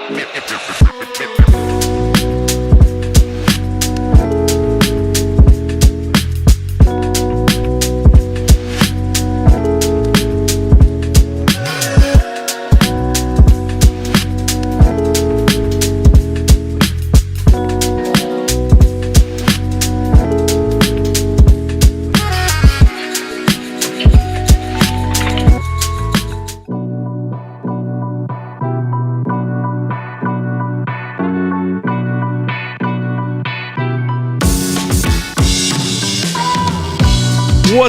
What's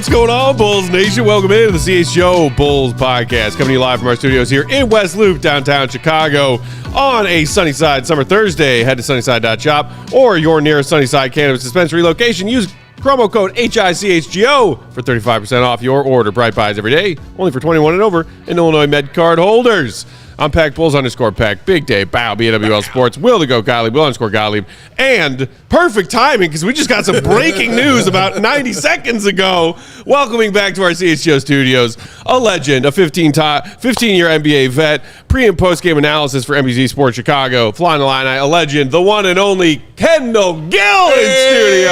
going on, Bulls Nation? Welcome into the CHGO Bulls podcast, coming to you live from our studios here in West Loop, downtown Chicago, on a Sunnyside Summer Thursday. Head to sunnyside.shop or your nearest Sunnyside cannabis dispensary location. Use promo code HICHGO for 35% off your order. Bright buys every day, only for 21 and over, and Illinois Med card holders. I'm Pack Bulls _ Pack, Big Day, Bow, BNWL Sports, Will the Go Gottlieb, Will _ Gottlieb, and perfect timing because we just got some breaking news about 90 seconds ago. Welcoming back to our CHGO studios, a legend, a 15-year NBA vet, pre- and post-game analysis for NBC Sports Chicago, Flyin Illini, a legend, the one and only Kendall Gill in studio.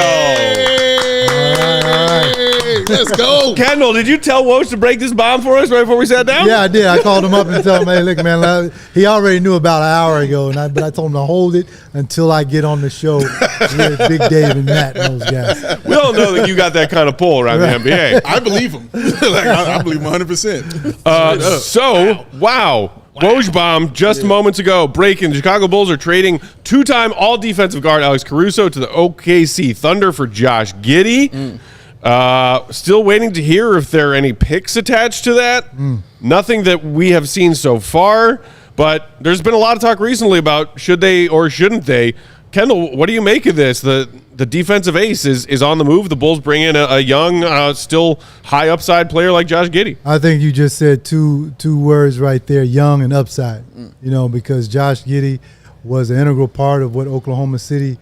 Let's go. Kendall, did you tell Woj to break this bomb for us right before we sat down? Yeah, I did. I called him up and told him, hey, look, man, he already knew about an hour ago, but I told him to hold it until I get on the show with Big Dave and Matt and those guys. We all know that you got that kind of pull around the NBA. I believe him. I believe him 100%. Wow. Woj bomb just moments ago. Breaking. The Chicago Bulls are trading two-time all-defensive guard Alex Caruso to the OKC Thunder for Josh Giddey. Still waiting to hear if there are any picks attached to that. Nothing that we have seen so far, but there's been a lot of talk recently about should they or shouldn't they. Kendall, what do you make of this? The defensive ace is on the move. The Bulls bring in a young, still high upside player like Josh Giddey. I think you just said two words right there, young and upside, because Josh Giddey was an integral part of what Oklahoma City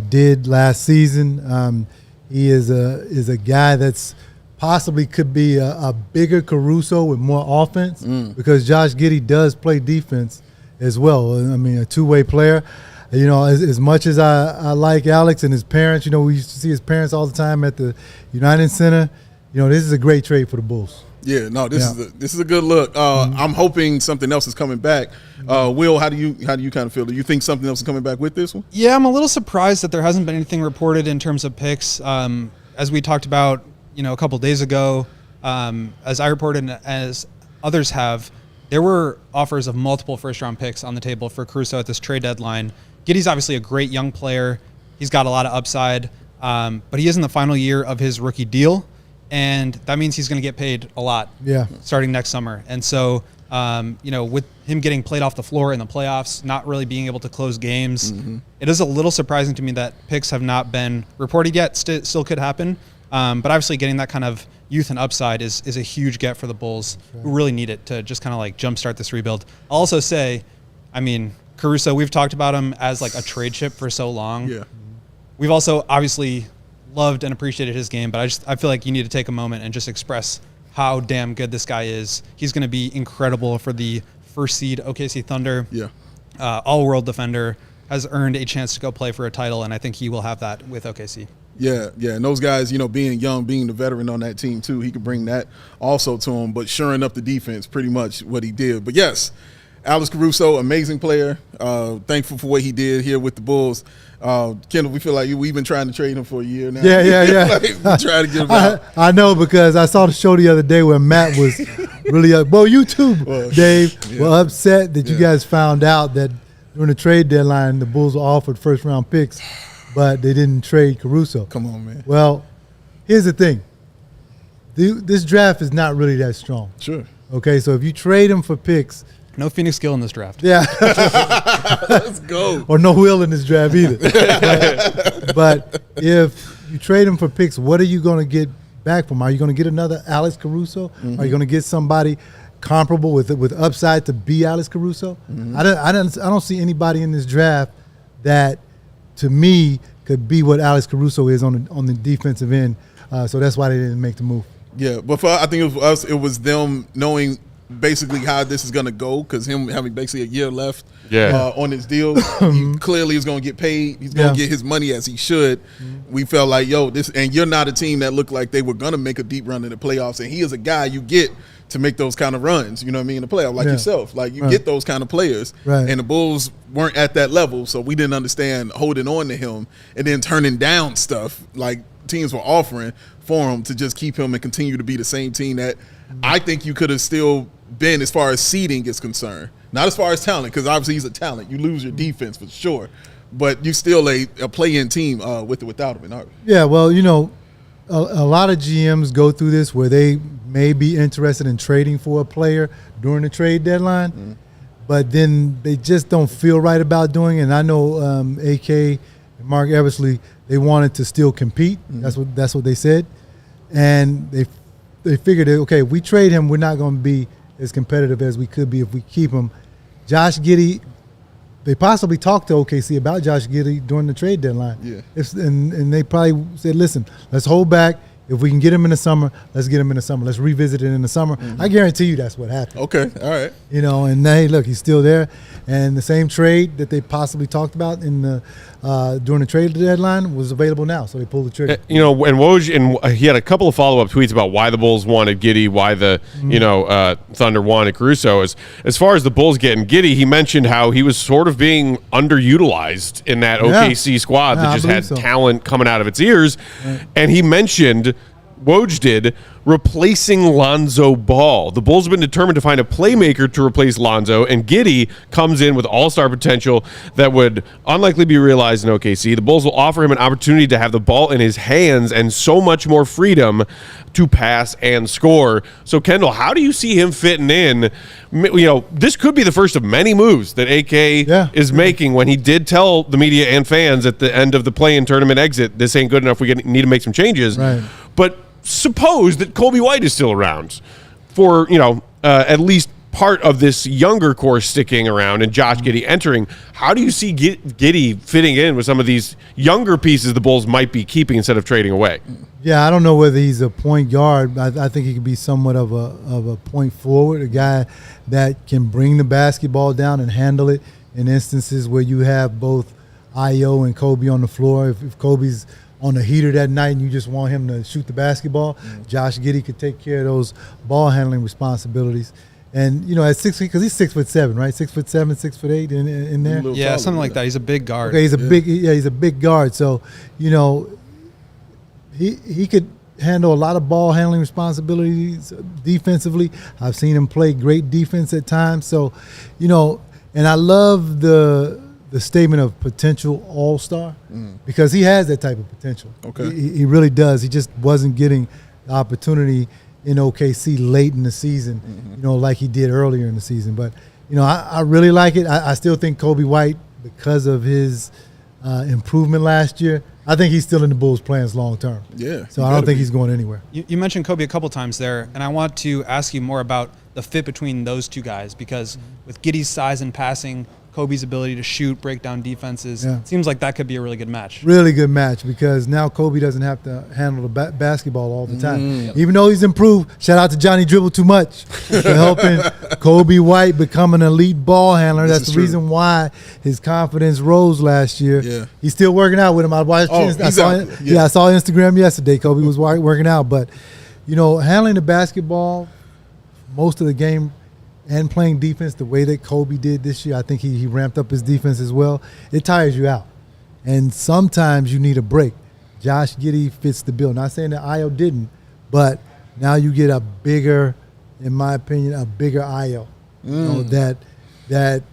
did last season. He is a guy that's possibly could be a bigger Caruso with more offense because Josh Giddey does play defense as well. I mean, a two-way player. As much as I like Alex and his parents, we used to see his parents all the time at the United Center. This is a great trade for the Bulls. Yeah, no, this is a good look. I'm hoping something else is coming back. Will, how do you kind of feel? Do you think something else is coming back with this one? Yeah, I'm a little surprised that there hasn't been anything reported in terms of picks. As we talked about, a couple days ago, as I reported and as others have, there were offers of multiple first-round picks on the table for Caruso at this trade deadline. Giddey's obviously a great young player. He's got a lot of upside, but he is in the final year of his rookie deal. And that means he's going to get paid a lot starting next summer. And so, with him getting played off the floor in the playoffs, not really being able to close games, it is a little surprising to me that picks have not been reported yet. Still could happen. But obviously getting that kind of youth and upside is a huge get for the Bulls, who really need it to just kind of like jumpstart this rebuild. I'll also say, Caruso, we've talked about him as like a trade chip for so long. Yeah. We've also obviously loved and appreciated his game, but I feel like you need to take a moment and just express how damn good this guy is. He's going to be incredible for the first seed OKC Thunder. Yeah. All-world defender, has earned a chance to go play for a title, and I think he will have that with OKC. Yeah, and those guys, being young, being the veteran on that team too, he could bring that also to him, but shoring up the defense, pretty much what he did. But yes, Alex Caruso, amazing player. Thankful for what he did here with the Bulls. Kendall, we feel like we've been trying to trade him for a year now. Yeah. We try to get him out. I know, because I saw the show the other day where Matt was really you too, Dave, were upset that you guys found out that during the trade deadline the Bulls were offered first-round picks, but they didn't trade Caruso. Come on, man. Well, here's the thing. This draft is not really that strong. Sure. Okay, so if you trade him for picks – no Phoenix Gill in this draft. Yeah. Let's go. Or no Will in this draft either. but if you trade him for picks, what are you going to get back from him? Are you going to get another Alex Caruso? Are you going to get somebody comparable with upside to be Alex Caruso? I don't see anybody in this draft that, to me, could be what Alex Caruso is on the defensive end. So that's why they didn't make the move. Yeah, but I think it was them knowing basically how this is going to go because him having basically a year left on his deal, he clearly is going to get paid. He's going to get his money as he should. We felt like, and you're not a team that looked like they were going to make a deep run in the playoffs, and he is a guy you get to make those kind of runs, you know what I mean, in the playoff, like yourself. Like, you get those kind of players, and the Bulls weren't at that level, so we didn't understand holding on to him and then turning down stuff like teams were offering for him to just keep him and continue to be the same team that I think you could have still been as far as seeding is concerned. Not as far as talent, because obviously he's a talent. You lose your defense for sure, but you still a play-in team with or without him. Yeah, well, a lot of GMs go through this where they may be interested in trading for a player during the trade deadline, but then they just don't feel right about doing it. And I know AK and Mark Eversley, they wanted to still compete. That's what they said. And they figured, okay, if we trade him, we're not going to be as competitive as we could be if we keep him. Josh Giddey, they possibly talked to OKC about Josh Giddey during the trade deadline. Yeah. And they probably said, listen, let's hold back. If we can get him in the summer, let's get him in the summer. Let's revisit it in the summer. I guarantee you that's what happened. Okay, all right. And hey, look, he's still there. And the same trade that they possibly talked about in the during the trade deadline was available now, so they pulled the trigger. And Woj, he had a couple of follow-up tweets about why the Bulls wanted Giddey, why the Thunder wanted Caruso. As far as the Bulls getting Giddey, he mentioned how he was sort of being underutilized in that OKC squad that just had talent coming out of its ears. And he mentioned, Woj did, replacing Lonzo Ball. The Bulls have been determined to find a playmaker to replace Lonzo, and Giddey comes in with all-star potential that would unlikely be realized in OKC. The Bulls will offer him an opportunity to have the ball in his hands and so much more freedom to pass and score. So, Kendall, how do you see him fitting in? This could be the first of many moves that AK is making when he did tell the media and fans at the end of the play-in tournament exit, this ain't good enough, we need to make some changes. Right. But suppose that Kobe White is still around for, at least part of this younger core sticking around and Josh Giddey entering. How do you see Giddey fitting in with some of these younger pieces the Bulls might be keeping instead of trading away? Yeah, I don't know whether he's a point guard. I think he could be somewhat of a point forward, a guy that can bring the basketball down and handle it in instances where you have both Io and Kobe on the floor. If Kobe's on the heater that night and you just want him to shoot the basketball, Josh Giddey could take care of those ball handling responsibilities. And at 6 feet, because he's 6'7", right? 6'7", 6'8" in there. Yeah, something like that. He's a big guard. Okay, he's a big guard. So he could handle a lot of ball handling responsibilities defensively. I've seen him play great defense at times. So, and I love the statement of potential all-star because he has that type of potential. Okay. He really does. He just wasn't getting the opportunity in OKC late in the season, like he did earlier in the season. But, I really like it. I still think Kobe White, because of his improvement last year, I think he's still in the Bulls' plans long term. Yeah. So I don't think he's going anywhere. You mentioned Kobe a couple times there, and I want to ask you more about the fit between those two guys because with Giddey's size and passing, Kobe's ability to shoot, break down defenses. It seems like that could be a really good match. Really good match because now Kobe doesn't have to handle the basketball all the time. Even though he's improved, shout out to Johnny Dribble Too Much for helping Kobe White become an elite ball handler. That's the reason why his confidence rose last year. Yeah. He's still working out with him. I saw Instagram yesterday. Kobe was working out. But, handling the basketball most of the game and playing defense the way that Kobe did this year, I think he ramped up his defense as well. It tires you out. And sometimes you need a break. Josh Giddey fits the bill. Not saying that Io didn't, but now you get a bigger, in my opinion, a bigger Io that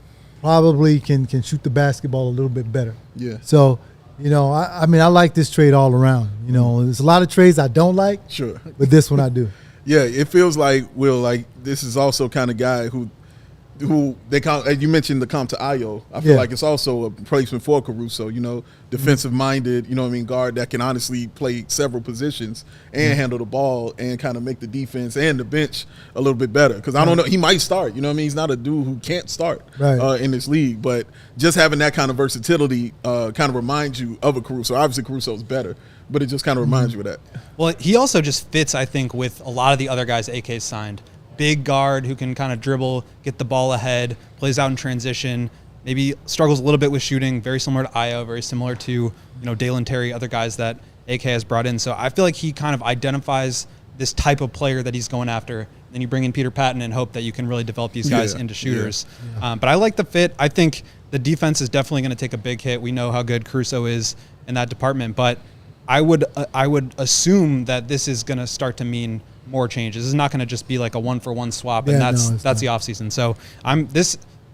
probably can shoot the basketball a little bit better. Yeah. So, I like this trade all around. There's a lot of trades I don't like. Sure. But this one I do. Yeah, it feels like this is also kind of guy who they count. You mentioned the comp to Io. I feel like it's also a replacement for Caruso. Defensive minded. Guard that can honestly play several positions and handle the ball and kind of make the defense and the bench a little bit better. Because I don't know, he might start. He's not a dude who can't start in this league. But just having that kind of versatility kind of reminds you of a Caruso. Obviously, Caruso's better, but it just kind of reminds you of that. Well, he also just fits, I think, with a lot of the other guys AK signed. big guard who can kind of dribble, get the ball ahead, plays out in transition, maybe struggles a little bit with shooting, very similar to Ayo, very similar to, Dalen Terry, other guys that AK has brought in. So I feel like he kind of identifies this type of player that he's going after. Then you bring in Peter Patton and hope that you can really develop these guys into shooters. Yeah. But I like the fit. I think the defense is definitely going to take a big hit. We know how good Caruso is in that department, but I would assume that this is going to start to mean more changes. This is not going to just be like a 1-for-1 swap, and that's the offseason. So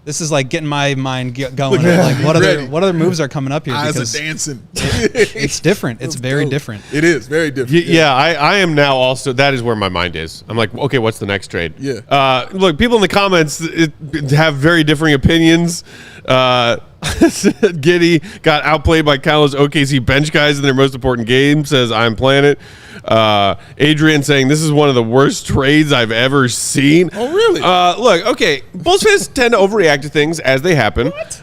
this is like getting my mind going. Like what other moves are coming up here? Eyes are dancing. It's different. It's very different. It is very different. Yeah, I am now also. That is where my mind is. I'm like, okay, what's the next trade? Yeah. Look, people in the comments have very differing opinions. Giddey got outplayed by countless OKC bench guys in their most important game, says I'm playing it. Adrian saying this is one of the worst trades I've ever seen. Oh, really? Look, okay, Bulls fans tend to overreact to things as they happen. What?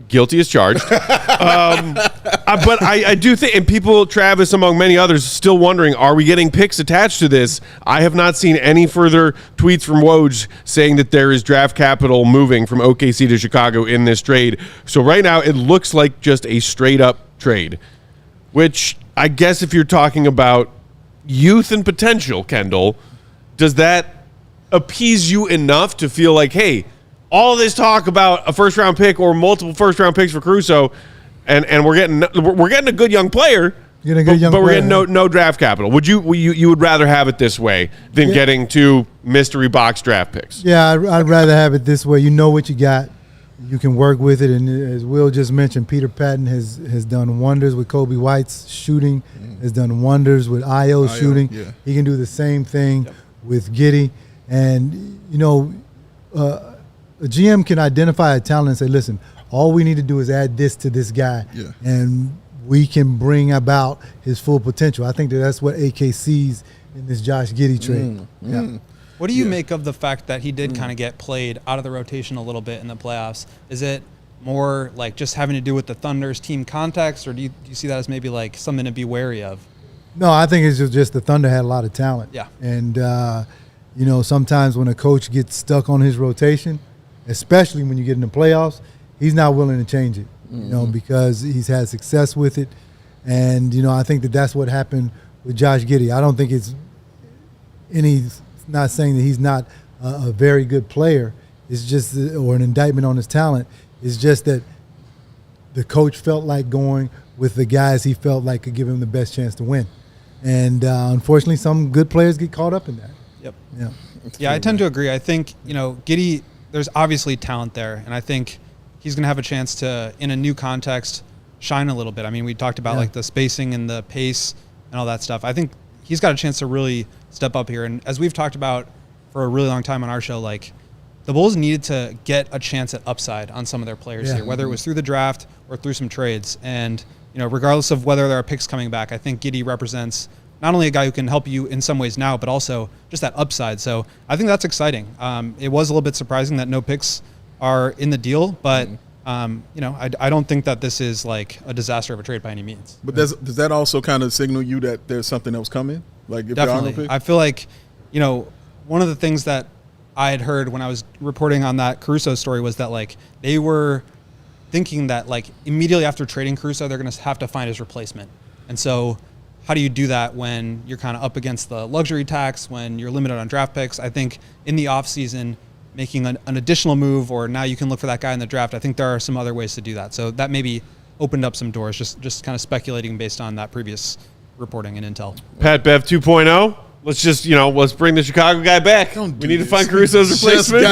Guilty as charged. But I do think, and people, Travis among many others, still wondering, are we getting picks attached to this? I have not seen any further tweets from Woj saying that there is draft capital moving from OKC to Chicago in this trade. So right now it looks like just a straight up trade, which I guess if you're talking about youth and potential, Kendall, does that appease you enough to feel like, hey, all this talk about a first-round pick or multiple first-round picks for Caruso, and we're getting a good young player, but we're getting no draft capital. Would you would rather have it this way than getting two mystery box draft picks? Yeah, I'd rather have it this way. You know what you got. You can work with it, and as Will just mentioned, Peter Patton has done wonders with Kobe White's shooting, has done wonders with Ayo's shooting. Yeah. He can do the same thing with Giddey, and a GM can identify a talent and say, listen, all we need to do is add this to this guy, and we can bring about his full potential. I think that's what AK sees in this Josh Giddey trade. Yeah. What do you make of the fact that he did kind of get played out of the rotation a little bit in the playoffs? Is it more like just having to do with the Thunder's team context, or do you see that as maybe like something to be wary of? No, I think it's just the Thunder had a lot of talent. Yeah. And, sometimes when a coach gets stuck on his rotation, especially when you get in the playoffs, he's not willing to change it, because he's had success with it. And, I think that's what happened with Josh Giddey. I don't think it's not saying that he's not a very good player. It's just, or an indictment on his talent. It's just that the coach felt like going with the guys he felt like could give him the best chance to win. And unfortunately, some good players get caught up in that. Yep. Yeah. Yeah, I tend to agree. I think, Giddey, there's obviously talent there, and I think he's going to have a chance to, in a new context, shine a little bit. I mean, we talked about like the spacing and the pace and all that stuff. I think he's got a chance to really step up here. And as we've talked about for a really long time on our show, like the Bulls needed to get a chance at upside on some of their players here, whether it was through the draft or through some trades. And, regardless of whether there are picks coming back, I think Giddey represents not only a guy who can help you in some ways now, but also just that upside. So I think that's exciting. It was a little bit surprising that no picks are in the deal, but I don't think that this is like a disaster of a trade by any means. But does that also kind of signal you that there's something else coming? Like if definitely, there are no picks? I feel like one of the things that I had heard when I was reporting on that Caruso story was that like they were thinking that like immediately after trading Caruso, they're going to have to find his replacement, and so. How do you do that when you're kind of up against the luxury tax, when you're limited on draft picks? I think in the offseason, making an additional move, or now you can look for that guy in the draft, I think there are some other ways to do that. So that maybe opened up some doors, just kind of speculating based on that previous reporting and intel. Pat Bev 2.0. Let's just, let's bring the Chicago guy back. We need to find Caruso's replacement.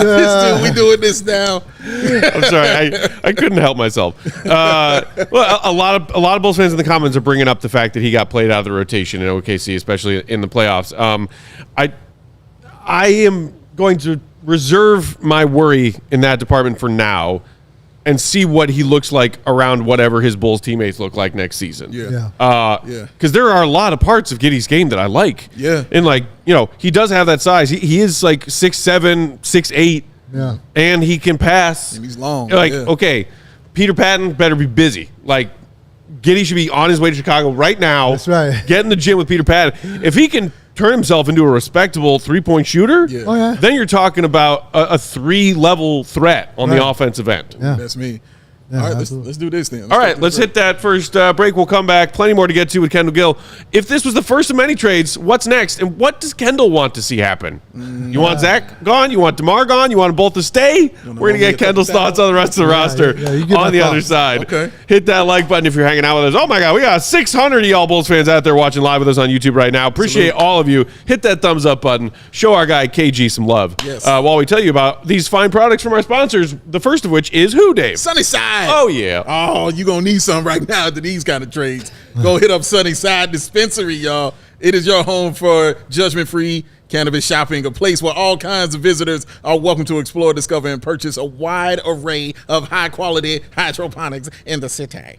We doing this now. I'm sorry, I couldn't help myself. Well, a lot of Bulls fans in the comments are bringing up the fact that he got played out of the rotation in OKC, especially in the playoffs. I am going to reserve my worry in that department for now and see what he looks like around whatever his Bulls teammates look like next season. Because there are a lot of parts of Giddey's game that I like. Yeah. And he does have that size. He is like 6'7", 6'8". Yeah. And he can pass. And he's long. Okay, Peter Patton better be busy. Giddey should be on his way to Chicago right now. That's right. Get in the gym with Peter Patton. If he can turn himself into a respectable three-point shooter, Yeah. Oh, yeah. then you're talking about a three-level threat on the offensive end. Yeah. That's me. Yeah, All right, absolutely. let's do this then. All right, let's hit that first break. We'll come back. Plenty more to get to with Kendall Gill. If this was the first of many trades, what's next? And what does Kendall want to see happen? You want Zach gone? You want DeMar gone? You want them both to stay? We're going to get Kendall's thoughts on the rest of the roster you get on my the other thoughts. side. Okay. Hit that like button if you're hanging out with us. Oh, my God. We got 600 of y'all Bulls fans out there watching live with us on YouTube right now. Appreciate all of you. Hit that thumbs up button. Show our guy KG some love. Yes. While we tell you about these fine products from our sponsors, the first of which is who, Dave? Sunnyside. Oh, yeah. Oh, you're going to need some right now after these kind of trades. Go hit up Sunnyside Dispensary, y'all. It is your home for judgment-free cannabis shopping, a place where all kinds of visitors are welcome to explore, discover, and purchase a wide array of high-quality hydroponics in the city.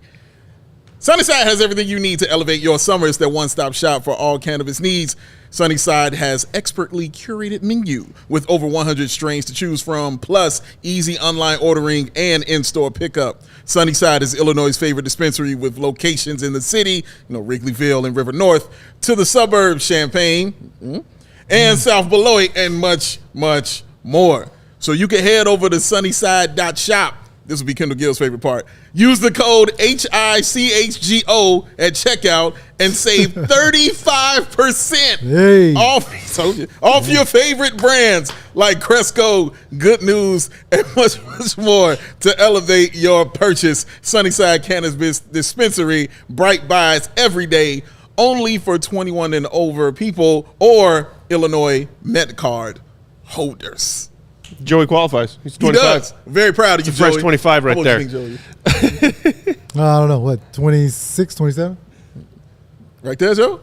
Sunnyside has everything you need to elevate your summer. It's their one-stop shop for all cannabis needs. Sunnyside has expertly curated menu with over 100 strains to choose from, plus easy online ordering and in-store pickup. Sunnyside is Illinois' favorite dispensary with locations in the city, Wrigleyville and River North, to the suburbs, Champaign, and South Beloit, and much, much more. So you can head over to sunnyside.shop. This will be Kendall Gill's favorite part. Use the code HICHGO at checkout and save 35% off your favorite brands like Cresco, Good News, and much, much more to elevate your purchase. Sunnyside Cannabis Dispensary, bright buys every day, only for 21 and over people or Illinois Met Card holders. Joey qualifies. He's 25. He does. Very proud of you, Fresh Joey. 25 right How old there. do you think, Joey? I don't know, what, 26, 27? Right there, Joe?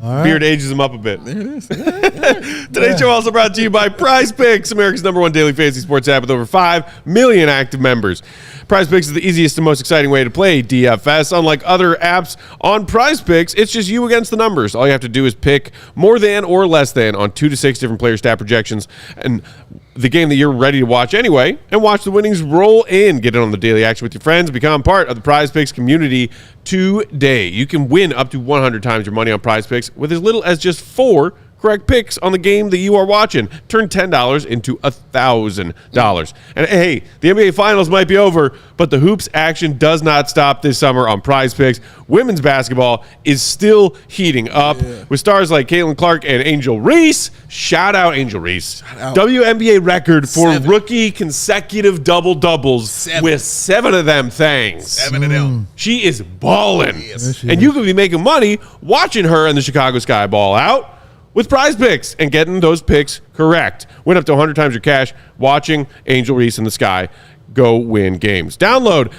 All right. Beard ages him up a bit. Today's show also brought to you by Prize Picks, America's #1 daily fantasy sports app with over 5 million active members. Prize Picks is the easiest and most exciting way to play DFS. Unlike other apps on Prize Picks, it's just you against the numbers. All you have to do is pick more than or less than on 2 to 6 different player stat projections and the game that you're ready to watch anyway, and watch the winnings roll in. Get in on the daily action with your friends. Become part of the Prize Picks community today. You can win up to 100 times your money on Prize Picks with as little as just 4 correct picks on the game that you are watching. Turn $10 into $1,000. And hey, the NBA Finals might be over, but the hoops action does not stop this summer on Prize Picks. Women's basketball is still heating up with stars like Caitlin Clark and Angel Reese. Shout out Angel Reese. WNBA record for 7 rookie consecutive double-doubles 7. with 7 of them things. 7 of them. She is balling. Yes. And you could be making money watching her and the Chicago Sky ball out with Prize Picks and getting those picks correct. Win up to 100 times your cash watching Angel Reese in the Sky go win games. Download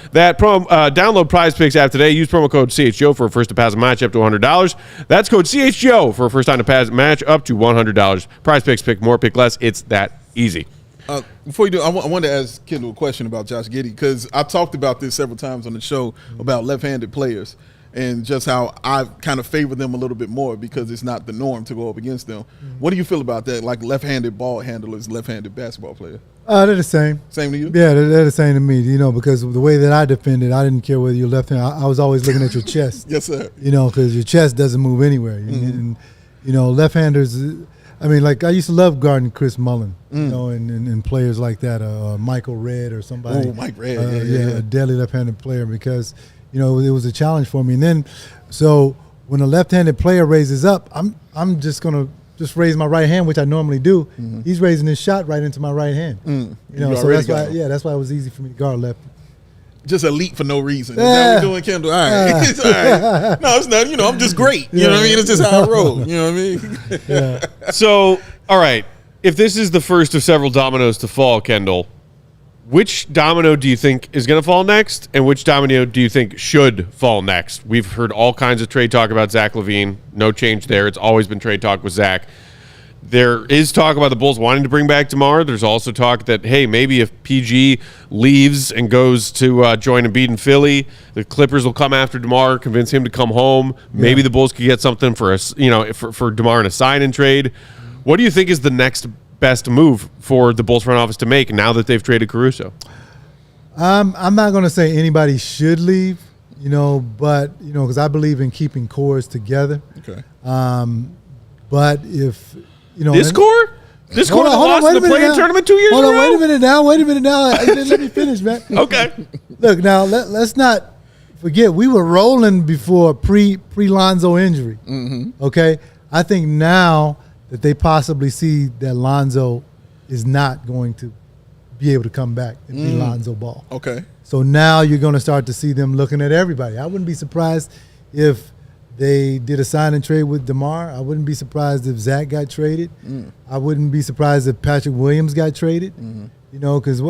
Prize Picks app today. Use promo code CHGO for a first deposit match up to $100. That's code CHGO for a first time deposit match up to $100. Prize Picks, pick more, pick less. It's that easy. Before you do, I wanted to ask Kendall a question about Josh Giddey, because I talked about this several times on the show about left-handed players and just how I kind of favor them a little bit more because it's not the norm to go up against them. What do you feel about that? Like left-handed ball handlers, left-handed basketball player. They're the same. Same to you? Yeah, they're the same to me, because the way that I defended, I didn't care whether you're left-handed. I was always looking at your chest. Yes, sir. Because your chest doesn't move anywhere. And left-handers, I used to love guarding Chris Mullin, and players like that, Michael Redd or somebody. Oh, Mike Redd. A deadly left-handed player because, it was a challenge for me. And then, so when a left-handed player raises up, I'm just going to just raise my right hand, which I normally do. He's raising his shot right into my right hand. So that's why, that's why it was easy for me to guard left. Just elite for no reason. Is that what we're doing, Kendall? All right. It's all right. No, it's not. I'm just great. You know what I mean? It's just how I roll. You know what I mean? So, all right. If this is the first of several dominoes to fall, Kendall, which domino do you think is going to fall next, and which domino do you think should fall next? We've heard all kinds of trade talk about Zach LaVine. No change there. It's always been trade talk with Zach. There is talk about the Bulls wanting to bring back DeMar. There's also talk that, hey, maybe if PG leaves and goes to join Embiid in Philly, the Clippers will come after DeMar, convince him to come home. Maybe the Bulls could get something for DeMar in a sign-and trade. What do you think is the next best move for the Bulls front office to make now that they've traded Caruso? I'm not going to say anybody should leave, but because I believe in keeping cores together. Okay. But if this core lost in the play-in tournament 2 years ago. Wait a minute now. Let me finish, man. Okay. Look now. Let's not forget we were rolling before pre Lonzo injury. Mm-hmm. Okay, I think now that they possibly see that Lonzo is not going to be able to come back and be Lonzo Ball. Okay. So now you're going to start to see them looking at everybody. I wouldn't be surprised if they did a sign and trade with DeMar. I wouldn't be surprised if Zach got traded. I wouldn't be surprised if Patrick Williams got traded. Because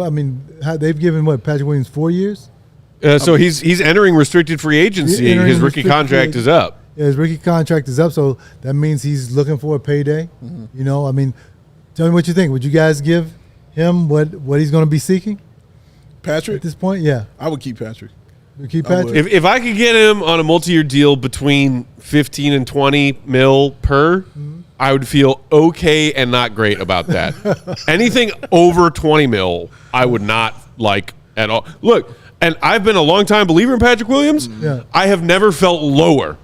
they've given Patrick Williams 4 years. So he's entering restricted free agency. His rookie contract is up. Yeah, his rookie contract is up, so that means he's looking for a payday. Tell me what you think. Would you guys give him what he's going to be seeking? Patrick? At this point, yeah. I would keep Patrick. You keep Patrick? If I could get him on a multi-year deal between 15 and 20 mil per, I would feel okay and not great about that. Anything over 20 mil, I would not like at all. Look, and I've been a long-time believer in Patrick Williams. Yeah. I have never felt lower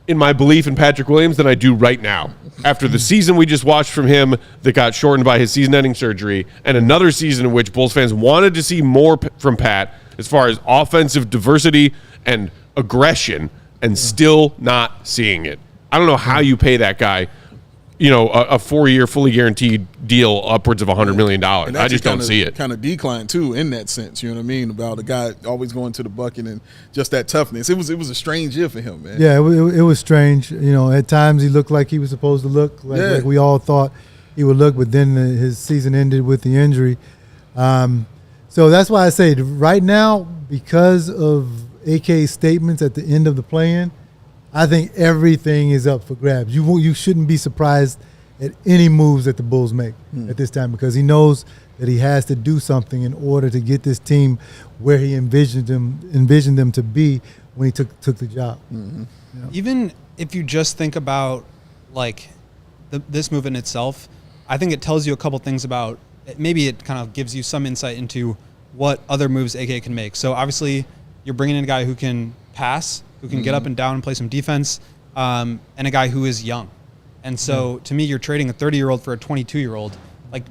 in my belief in Patrick Williams than I do right now. After the season we just watched from him that got shortened by his season-ending surgery, and another season in which Bulls fans wanted to see more from Pat as far as offensive diversity and aggression, and still not seeing it. I don't know how you pay that guy, a 4-year fully guaranteed deal upwards of $100 million. I just don't see it. Kind of declined too in that sense. You know what I mean? About a guy always going to the bucket and just that toughness. It was a strange year for him, man. Yeah, it was strange. At times he looked like he was supposed to look, like we all thought he would look, but then his season ended with the injury. So that's why I say right now, because of AK's statements at the end of the play-in, I think everything is up for grabs. You shouldn't be surprised at any moves that the Bulls make at this time, because he knows that he has to do something in order to get this team where he envisioned them to be when he took the job. Even if you just think about this move in itself, I think it tells you a couple things about. Maybe it kind of gives you some insight into what other moves AK can make. So obviously, you're bringing in a guy who can pass, who can get up and down and play some defense, and a guy who is young. And so to me, you're trading a 30-year-old for a 22-year-old.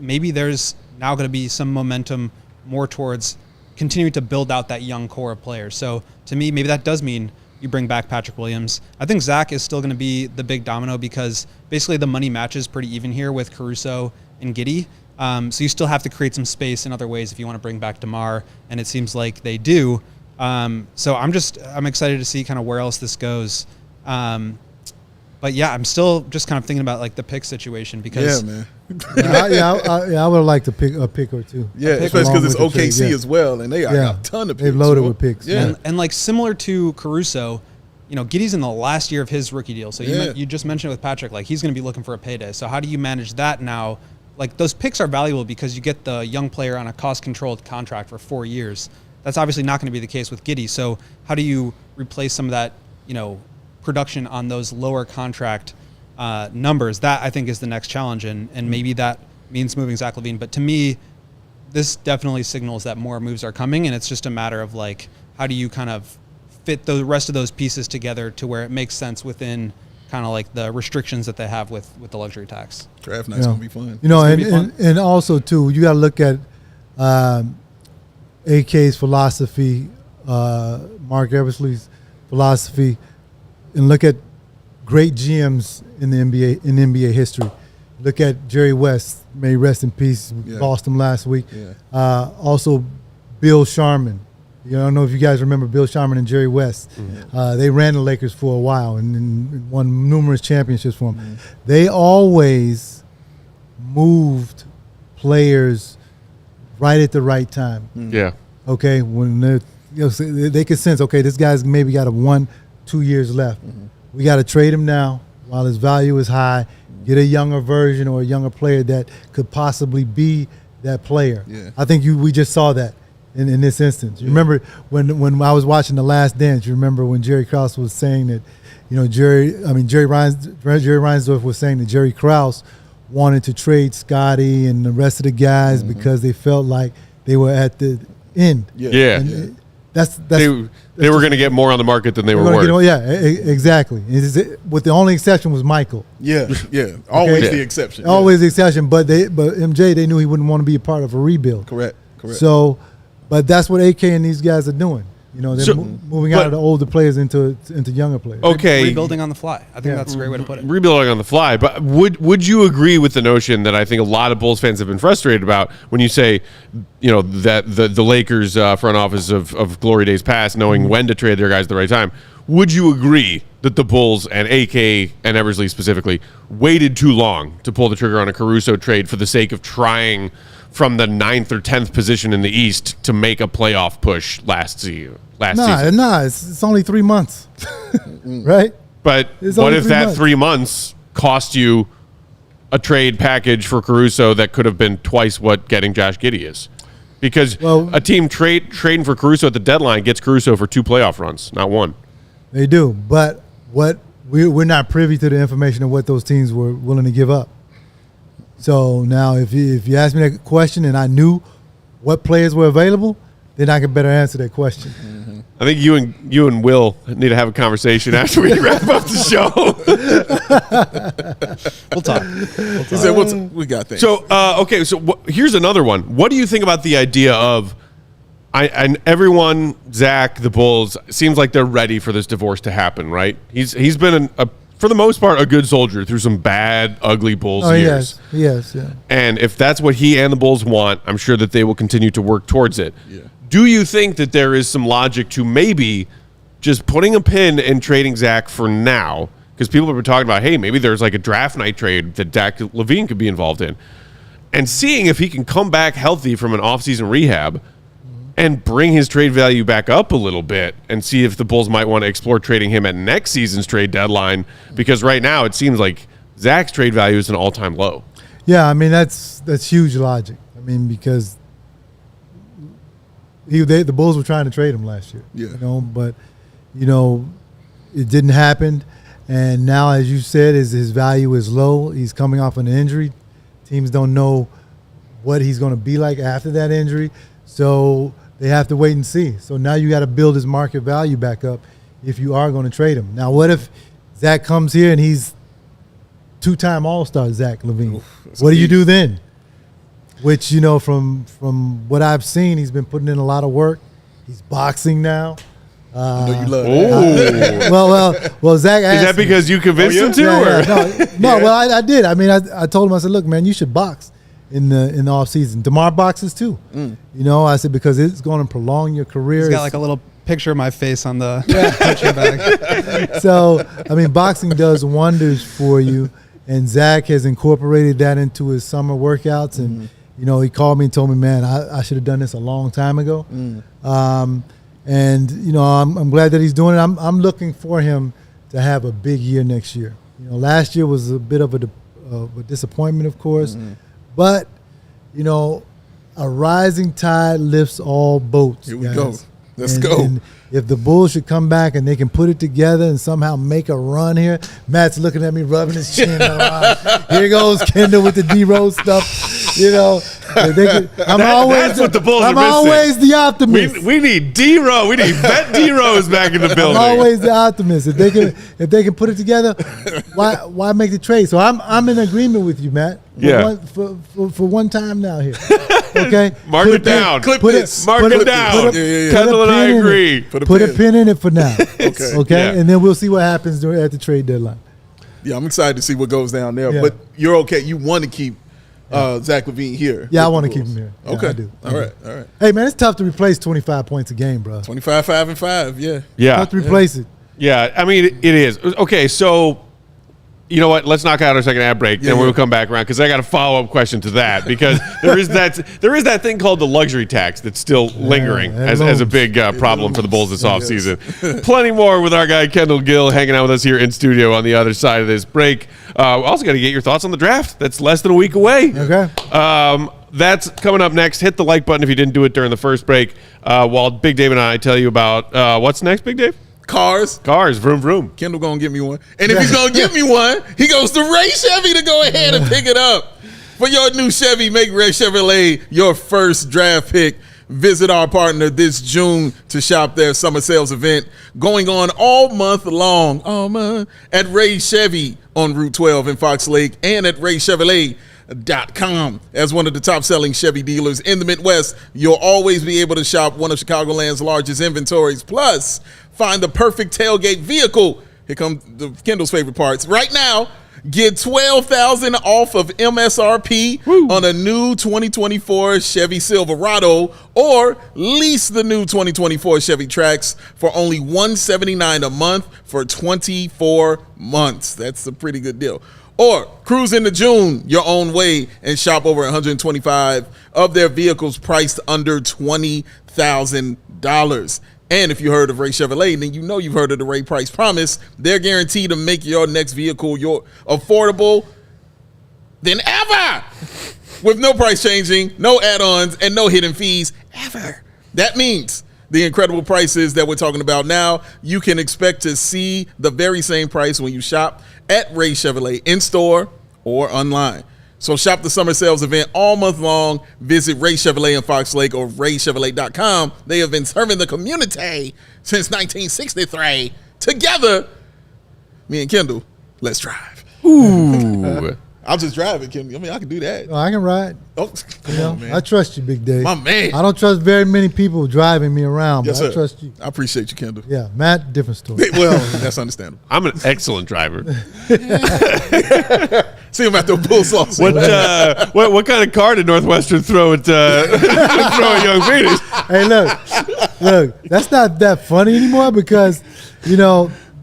Maybe there's now going to be some momentum more towards continuing to build out that young core of players. So to me, maybe that does mean you bring back Patrick Williams. I think Zach is still going to be the big domino because basically the money matches pretty even here with Caruso and Giddey. So you still have to create some space in other ways if you want to bring back DeMar, and it seems like they do. So I'm excited to see kind of where else this goes. But yeah, I'm still just kind of thinking about the pick situation because man. I would like to pick a pick or two. Yeah, especially because it's OKC as well, and they got a ton of picks. They've loaded with picks. Yeah, and similar to Caruso, Giddey's in the last year of his rookie deal. So you just mentioned with Patrick, he's going to be looking for a payday. So how do you manage that now? Those picks are valuable because you get the young player on a cost-controlled contract for 4 years. That's obviously not going to be the case with Giddey. So how do you replace some of that, production on those lower contract numbers? That I think is the next challenge, and maybe that means moving Zach LaVine. But to me, this definitely signals that more moves are coming, and it's just a matter of how do you kind of fit the rest of those pieces together to where it makes sense within kind of the restrictions that they have with the luxury tax. Draft night's gonna be fun. And also too, you got to look at AK's philosophy, Mark Eversley's philosophy, and look at great GMs in the NBA history. Look at Jerry West, may rest in peace. Lost him last week. Also, Bill Sharman. I don't know if you guys remember Bill Sharman and Jerry West. They ran the Lakers for a while and won numerous championships for them. They always moved players right at the right time. Yeah. Okay, when they could sense, okay, this guy's maybe got 1-2 years left. We got to trade him now while his value is high. Get a younger version or a younger player that could possibly be that player. I think we just saw that in this instance. You remember when I was watching The Last Dance, you remember when Jerry Krause was saying that, Jerry Reinsdorf was saying that Jerry Krause wanted to trade Scotty and the rest of the guys because they felt like they were at the end. they were going to get more on the market than they were worth. Exactly. With the only exception was Michael. Yeah. Always the exception. Always the exception. But MJ, they knew he wouldn't want to be a part of a rebuild. Correct. So, but that's what AK and these guys are doing. They're moving out of the older players into younger players. Okay, rebuilding on the fly. I think that's a great way to put it. Rebuilding on the fly. But would you agree with the notion that I think a lot of Bulls fans have been frustrated about when you say, that the Lakers front office of glory days past, knowing when to trade their guys at the right time? Would you agree that the Bulls and AK and Eversley specifically waited too long to pull the trigger on a Caruso trade for the sake of trying from the 9th or 10th position in the East to make a playoff push last season? It's only 3 months, right? But what if that 3 months cost you a trade package for Caruso that could have been twice what getting Josh Giddey is? Because a team trading for Caruso at the deadline gets Caruso for 2 playoff runs, not 1. They do, but we're not privy to the information of what those teams were willing to give up. So now, if you ask me that question and I knew what players were available, then I could better answer that question. Mm-hmm. I think you and Will need to have a conversation after we wrap up the show. We'll talk. He said, we got things. So, okay, so here's another one. What do you think about the idea of, and everyone, Zach, the Bulls, seems like they're ready for this divorce to happen, right? He's been, for the most part, a good soldier through some bad, ugly Bulls years. Yes, yeah. And if that's what he and the Bulls want, I'm sure that they will continue to work towards it. Yeah. Do you think that there is some logic to maybe just putting a pin in trading Zach for now? Because people have been talking about, hey, maybe there's like a draft night trade that Zach LaVine could be involved in. And seeing if he can come back healthy from an offseason rehab and bring his trade value back up a little bit and see if the Bulls might want to explore trading him at next season's trade deadline. Because right now it seems like Zach's trade value is an all-time low. Yeah, I mean, that's huge logic. I mean, because the Bulls were trying to trade him last year. Yeah. But it didn't happen. And now, as you said, his value is low. He's coming off an injury. Teams don't know what he's going to be like after that injury. So they have to wait and see. So now you got to build his market value back up if you are going to trade him. Now, what if Zach comes here and he's 2-time All-Star Zach LaVine? What do you do then? Which, from what I've seen, he's been putting in a lot of work. He's boxing now. You love that. Well, Zach asked Is that because you convinced him to? No, well, I did. I mean, I told him, I said, look, man, you should box in the off season. DeMar boxes too. I said, because it's going to prolong your career. He's got like a little picture of my face on the picture bag. So, I mean, boxing does wonders for you. And Zach has incorporated that into his summer workouts. And, he called me and told me, man, I should have done this a long time ago. I'm glad that he's doing it. I'm looking for him to have a big year next year. Last year was a bit of a disappointment, of course. But, a rising tide lifts all boats. Here we guys. go. Let's go. And if the Bulls should come back and they can put it together and somehow make a run here, Matt's looking at me, rubbing his chin. Here goes Kendall with the D-Rose stuff. That's what the Bulls are missing. I'm always the optimist. We need D-Rose. We need vet D-Rose back in the building. I'm always the optimist. If they can put it together, why make the trade? So I'm in agreement with you, Matt. For one time now here. Okay, Mark it down. Mark it down. Kendall and I agree. Put a pin in it for now. Okay, Yeah. and then we'll see what happens at the trade deadline. Yeah, I'm excited to see what goes down there. Yeah. But you're okay. You want to keep Zach LaVine here. Yeah, I want to keep him here. Yeah, Okay. I do. All right. Hey, man, it's tough to replace 25 points a game, bro. 25, 5, and 5. Yeah. Yeah. Tough to replace it. Yeah, I mean, it is. Okay, so you know what? Let's knock out our second ad break, then we'll come back around because I got a follow-up question to that because there is that thing called the luxury tax that's still lingering as a big problem for the Bulls this offseason. Plenty more with our guy Kendall Gill hanging out with us here in studio on the other side of this break. Also got to get your thoughts on the draft. That's less than a week away. Okay. That's coming up next. Hit the like button if you didn't do it during the first break. While Big Dave and I tell you about what's next, Big Dave? Cars, vroom, vroom. Kendall gonna give me one. And if he's gonna give me one, he goes to Ray Chevy to go ahead and pick it up. For your new Chevy, make Ray Chevrolet your first draft pick. Visit our partner this June to shop their summer sales event going on all month long at Ray Chevy on Route 12 in Fox Lake and at RayChevrolet.com. As one of the top-selling Chevy dealers in the Midwest, you'll always be able to shop one of Chicagoland's largest inventories. Plus, find the perfect tailgate vehicle. Here comes Kendall's favorite parts. Right now, get $12,000 off of MSRP on a new 2024 Chevy Silverado, or lease the new 2024 Chevy Trax for only $179 a month for 24 months. That's a pretty good deal. Or cruise into June your own way and shop over 125 of their vehicles priced under $20,000. And if you heard of Ray Chevrolet, then you know you've heard of the Ray Price Promise. They're guaranteed to make your next vehicle affordable than ever, with no price changing, no add-ons, and no hidden fees ever. That means the incredible prices that we're talking about now, you can expect to see the very same price when you shop at Ray Chevrolet in-store or online. So shop the summer sales event all month long. Visit Ray Chevrolet in Fox Lake or RayChevrolet.com. They have been serving the community since 1963. Together, me and Kendall, let's drive. Ooh. I'll just drive it, Kendall. I mean, I can do that. Oh, I can ride. Oh, come on, man. I trust you, Big Dave. My man. I don't trust very many people driving me around, Yes, but sir. I trust you. I appreciate you, Kendall. Yeah, Matt, different story. Well, that's understandable. I'm an excellent driver. See him at the bull sauce. What kind of car did Northwestern throw at young Phoenix? Hey, look, that's not that funny anymore because,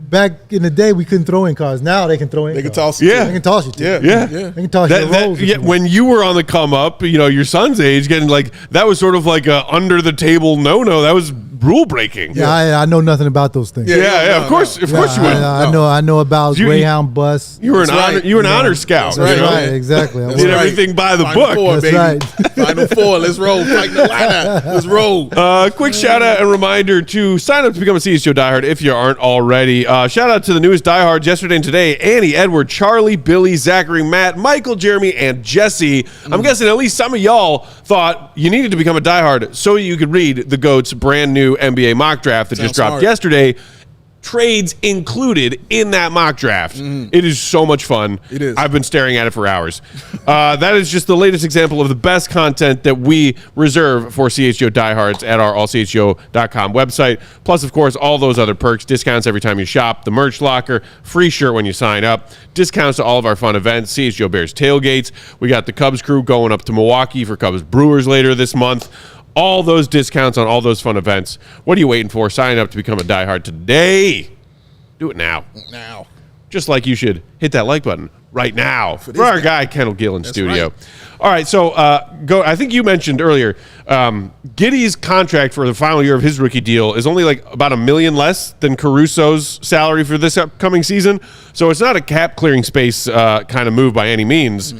back in the day we couldn't throw in cars. Now they can throw in. They can cars. toss you. Yeah. They can toss you. Too. Yeah. Yeah. They can toss you the rolls. When you were on the come up, your son's age, getting that was sort of like a under the table no. That was rule breaking. Yeah, I know nothing about those things. Yeah, of course you would. I know about Greyhound bus. You were an honor scout. That's Right, exactly. Did everything by the book. Four, That's baby. right. Final four. Let's roll. Fighting the lineup. Let's roll. Quick shout out and reminder to sign up to become a CHGO diehard if you aren't already. Shout out to the newest diehards yesterday and today: Annie, Edward, Charlie, Billy, Zachary, Matt, Michael, Jeremy, and Jesse. I'm guessing at least some of y'all thought you needed to become a diehard so you could read the GOAT's brand new NBA mock draft that just dropped yesterday. Trades included in that mock draft. It is so much fun. It is. I've been staring at it for hours. That is just the latest example of the best content that we reserve for CHGO diehards at our allchgo.com website. Plus, of course, all those other perks, discounts every time you shop, the merch locker, free shirt when you sign up, discounts to all of our fun events, CHGO Bears tailgates. We got the Cubs crew going up to Milwaukee for Cubs Brewers later this month. All those discounts on all those fun events. What are you waiting for? Sign up to become a diehard today. Do it now. Now. Just like you should hit that like button right now for our guy Kendall Gill in studio. Right. All right, so go. I think you mentioned earlier, Giddey's contract for the final year of his rookie deal is only about $1 million less than Caruso's salary for this upcoming season. So it's not a cap clearing space kind of move by any means.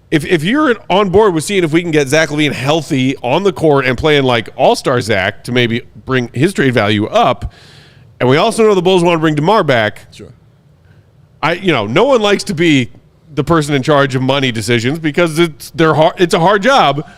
If you're on board with seeing if we can get Zach LaVine healthy on the court and playing like all-star Zach to maybe bring his trade value up, and we also know the Bulls want to bring DeMar back. Sure. No one likes to be the person in charge of money decisions because it's a hard job.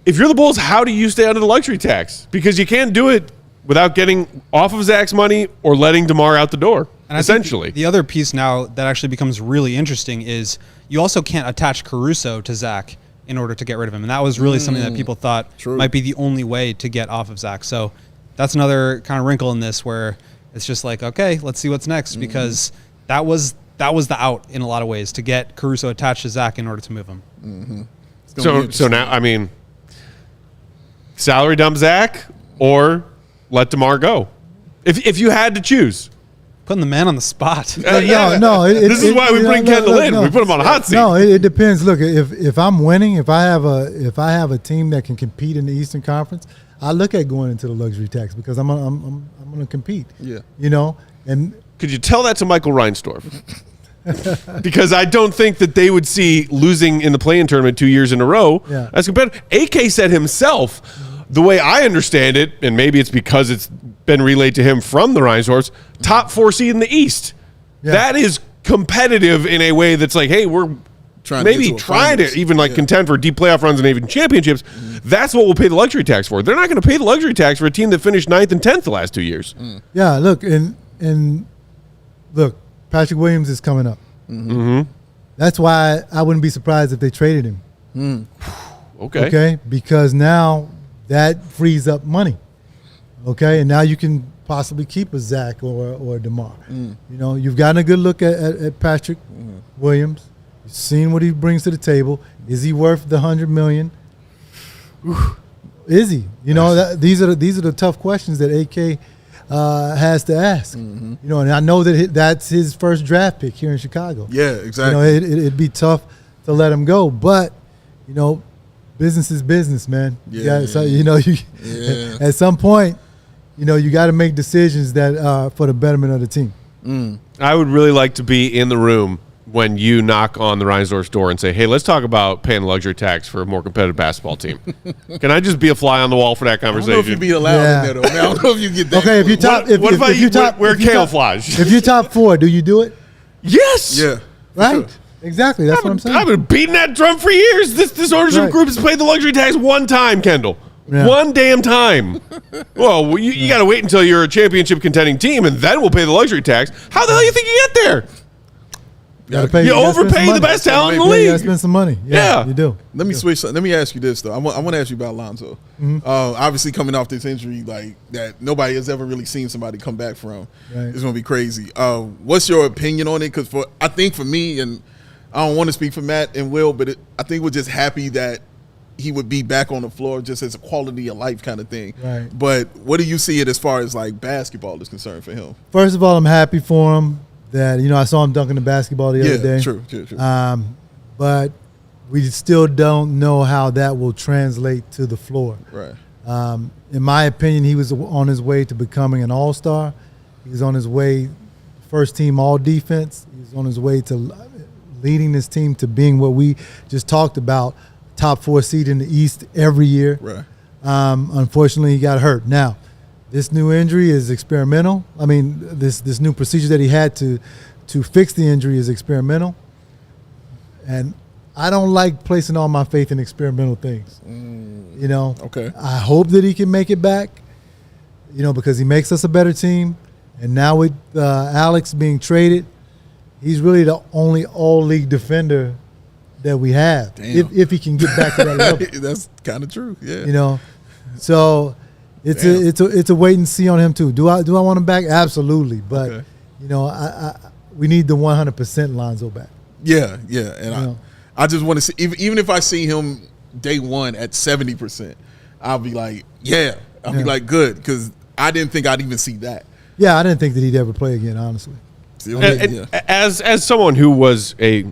If you're the Bulls, how do you stay under the luxury tax? Because you can't do it without getting off of Zach's money or letting DeMar out the door. And essentially, the other piece now that actually becomes really interesting is you also can't attach Caruso to Zach in order to get rid of him. And that was really something that people thought might be the only way to get off of Zach. So that's another kind of wrinkle in this where it's just like, okay, let's see what's next, because that was the out in a lot of ways to get Caruso attached to Zach in order to move him. So now, salary dump Zach or let DeMar go. If you had to choose. Putting the man on the spot. No. This is why we bring Kendall in. We put him on a hot seat. No, it depends. Look, if I'm winning, if I have a team that can compete in the Eastern Conference, I look at going into the luxury tax because I'm going to compete. Yeah. And could you tell that to Michael Reinsdorf? Because I don't think that they would see losing in the play-in tournament 2 years in a row as competitive. AK said himself, the way I understand it, and maybe it's because it's been relayed to him from the Reinsdorfs, top 4 seed in the East. Yeah. That is competitive in a way that's like, hey, we're maybe trying to even contend for deep playoff runs and even championships, that's what we'll pay the luxury tax for. They're not going to pay the luxury tax for a team that finished 9th and 10th the last 2 years. Yeah, look, and look, Patrick Williams is coming up. That's why I wouldn't be surprised if they traded him. Okay, because now that frees up money. Okay, and now you can possibly keep a Zach or DeMar. You know, you've gotten a good look at Patrick Williams. You've seen what he brings to the table. Is he worth the $100 million? Is he? You know, these are the tough questions that AK has to ask. You know, and I know that that's his first draft pick here in Chicago. Yeah, exactly. You know, it'd be tough to let him go, but you know, business is business, man. So, you know, at some point, you know, you got to make decisions that are for the betterment of the team. I would really like to be in the room when you knock on the Reinsdorf's door and say, hey, let's talk about paying the luxury tax for a more competitive basketball team. Can I just be a fly on the wall for that conversation? I don't know if you'd be allowed in there, though, man. I don't know if you get that. Okay, if you top, what if you wear camouflage? If you top 4, do you do it? Yes. Yeah. Right. Sure. Exactly. That's what I'm saying. I've been beating that drum for years. This ownership group has paid the luxury tax one time, Kendall. One damn time. Well, you got to wait until you're a championship contending team, and then we'll pay the luxury tax. How the hell do you think you get there? You overpay the best talent in the league. You got to spend some money. Yeah, you do. Let me switch. Let me ask you this, though. I want to ask you about Lonzo. Obviously, coming off this injury like that nobody has ever really seen somebody come back from. It's going to be crazy. What's your opinion on it? Because I think for me, and I don't want to speak for Matt and Will, but I think we're just happy that he would be back on the floor just as a quality of life kind of thing. Right. But what do you see it as far as like basketball is concerned for him? First of all, I'm happy for him that, you know, I saw him dunking the basketball the other day. True. But we still don't know how that will translate to the floor. Right. In my opinion, he was on his way to becoming an all-star. He was on his way, first team all defense. He was on his way to leading this team to being what we just talked about, top 4 seed in the East every year. Right. Unfortunately, he got hurt. Now, this new injury is experimental. I mean, this new procedure that he had to fix the injury is experimental. And I don't like placing all my faith in experimental things. You know, I hope that he can make it back, you know, because he makes us a better team. And now with Alex being traded, he's really the only all-league defender that we have. If he can get back to that level. That's kind of true. Yeah. You know, so it's a wait and see on him too. Do I want him back? Absolutely. But you know, we need the 100% Lonzo back. Yeah. And I just want to see, even if I see him day one at 70%, I'll be like, I'll be like, good, because I didn't think I'd even see that. Yeah, I didn't think that he'd ever play again, honestly. As someone who was a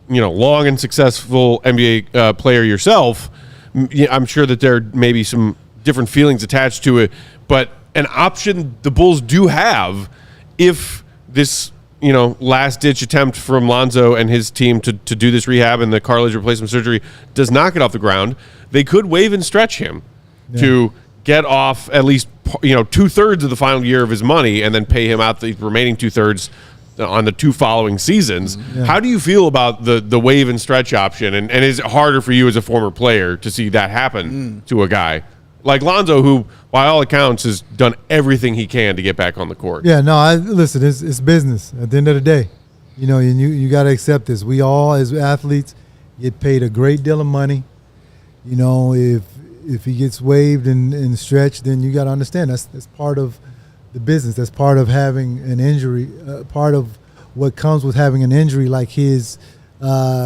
long and successful NBA player yourself, I'm sure that there may be some different feelings attached to it, but an option the Bulls do have if this last-ditch attempt from Lonzo and his team to do this rehab and the cartilage replacement surgery does not get off the ground, they could waive and stretch him to get off at least 2/3 of the final year of his money and then pay him out the remaining 2/3 on the 2 following seasons. How do you feel about the waive and stretch option? And is it harder for you as a former player to see that happen to a guy like Lonzo, who, by all accounts, has done everything he can to get back on the court? Yeah, no, listen, it's business at the end of the day. And you got to accept this. We all, as athletes, get paid a great deal of money. If he gets waived and stretched, then you got to understand that's part of the business. That's part of having an injury, part of what comes with having an injury like his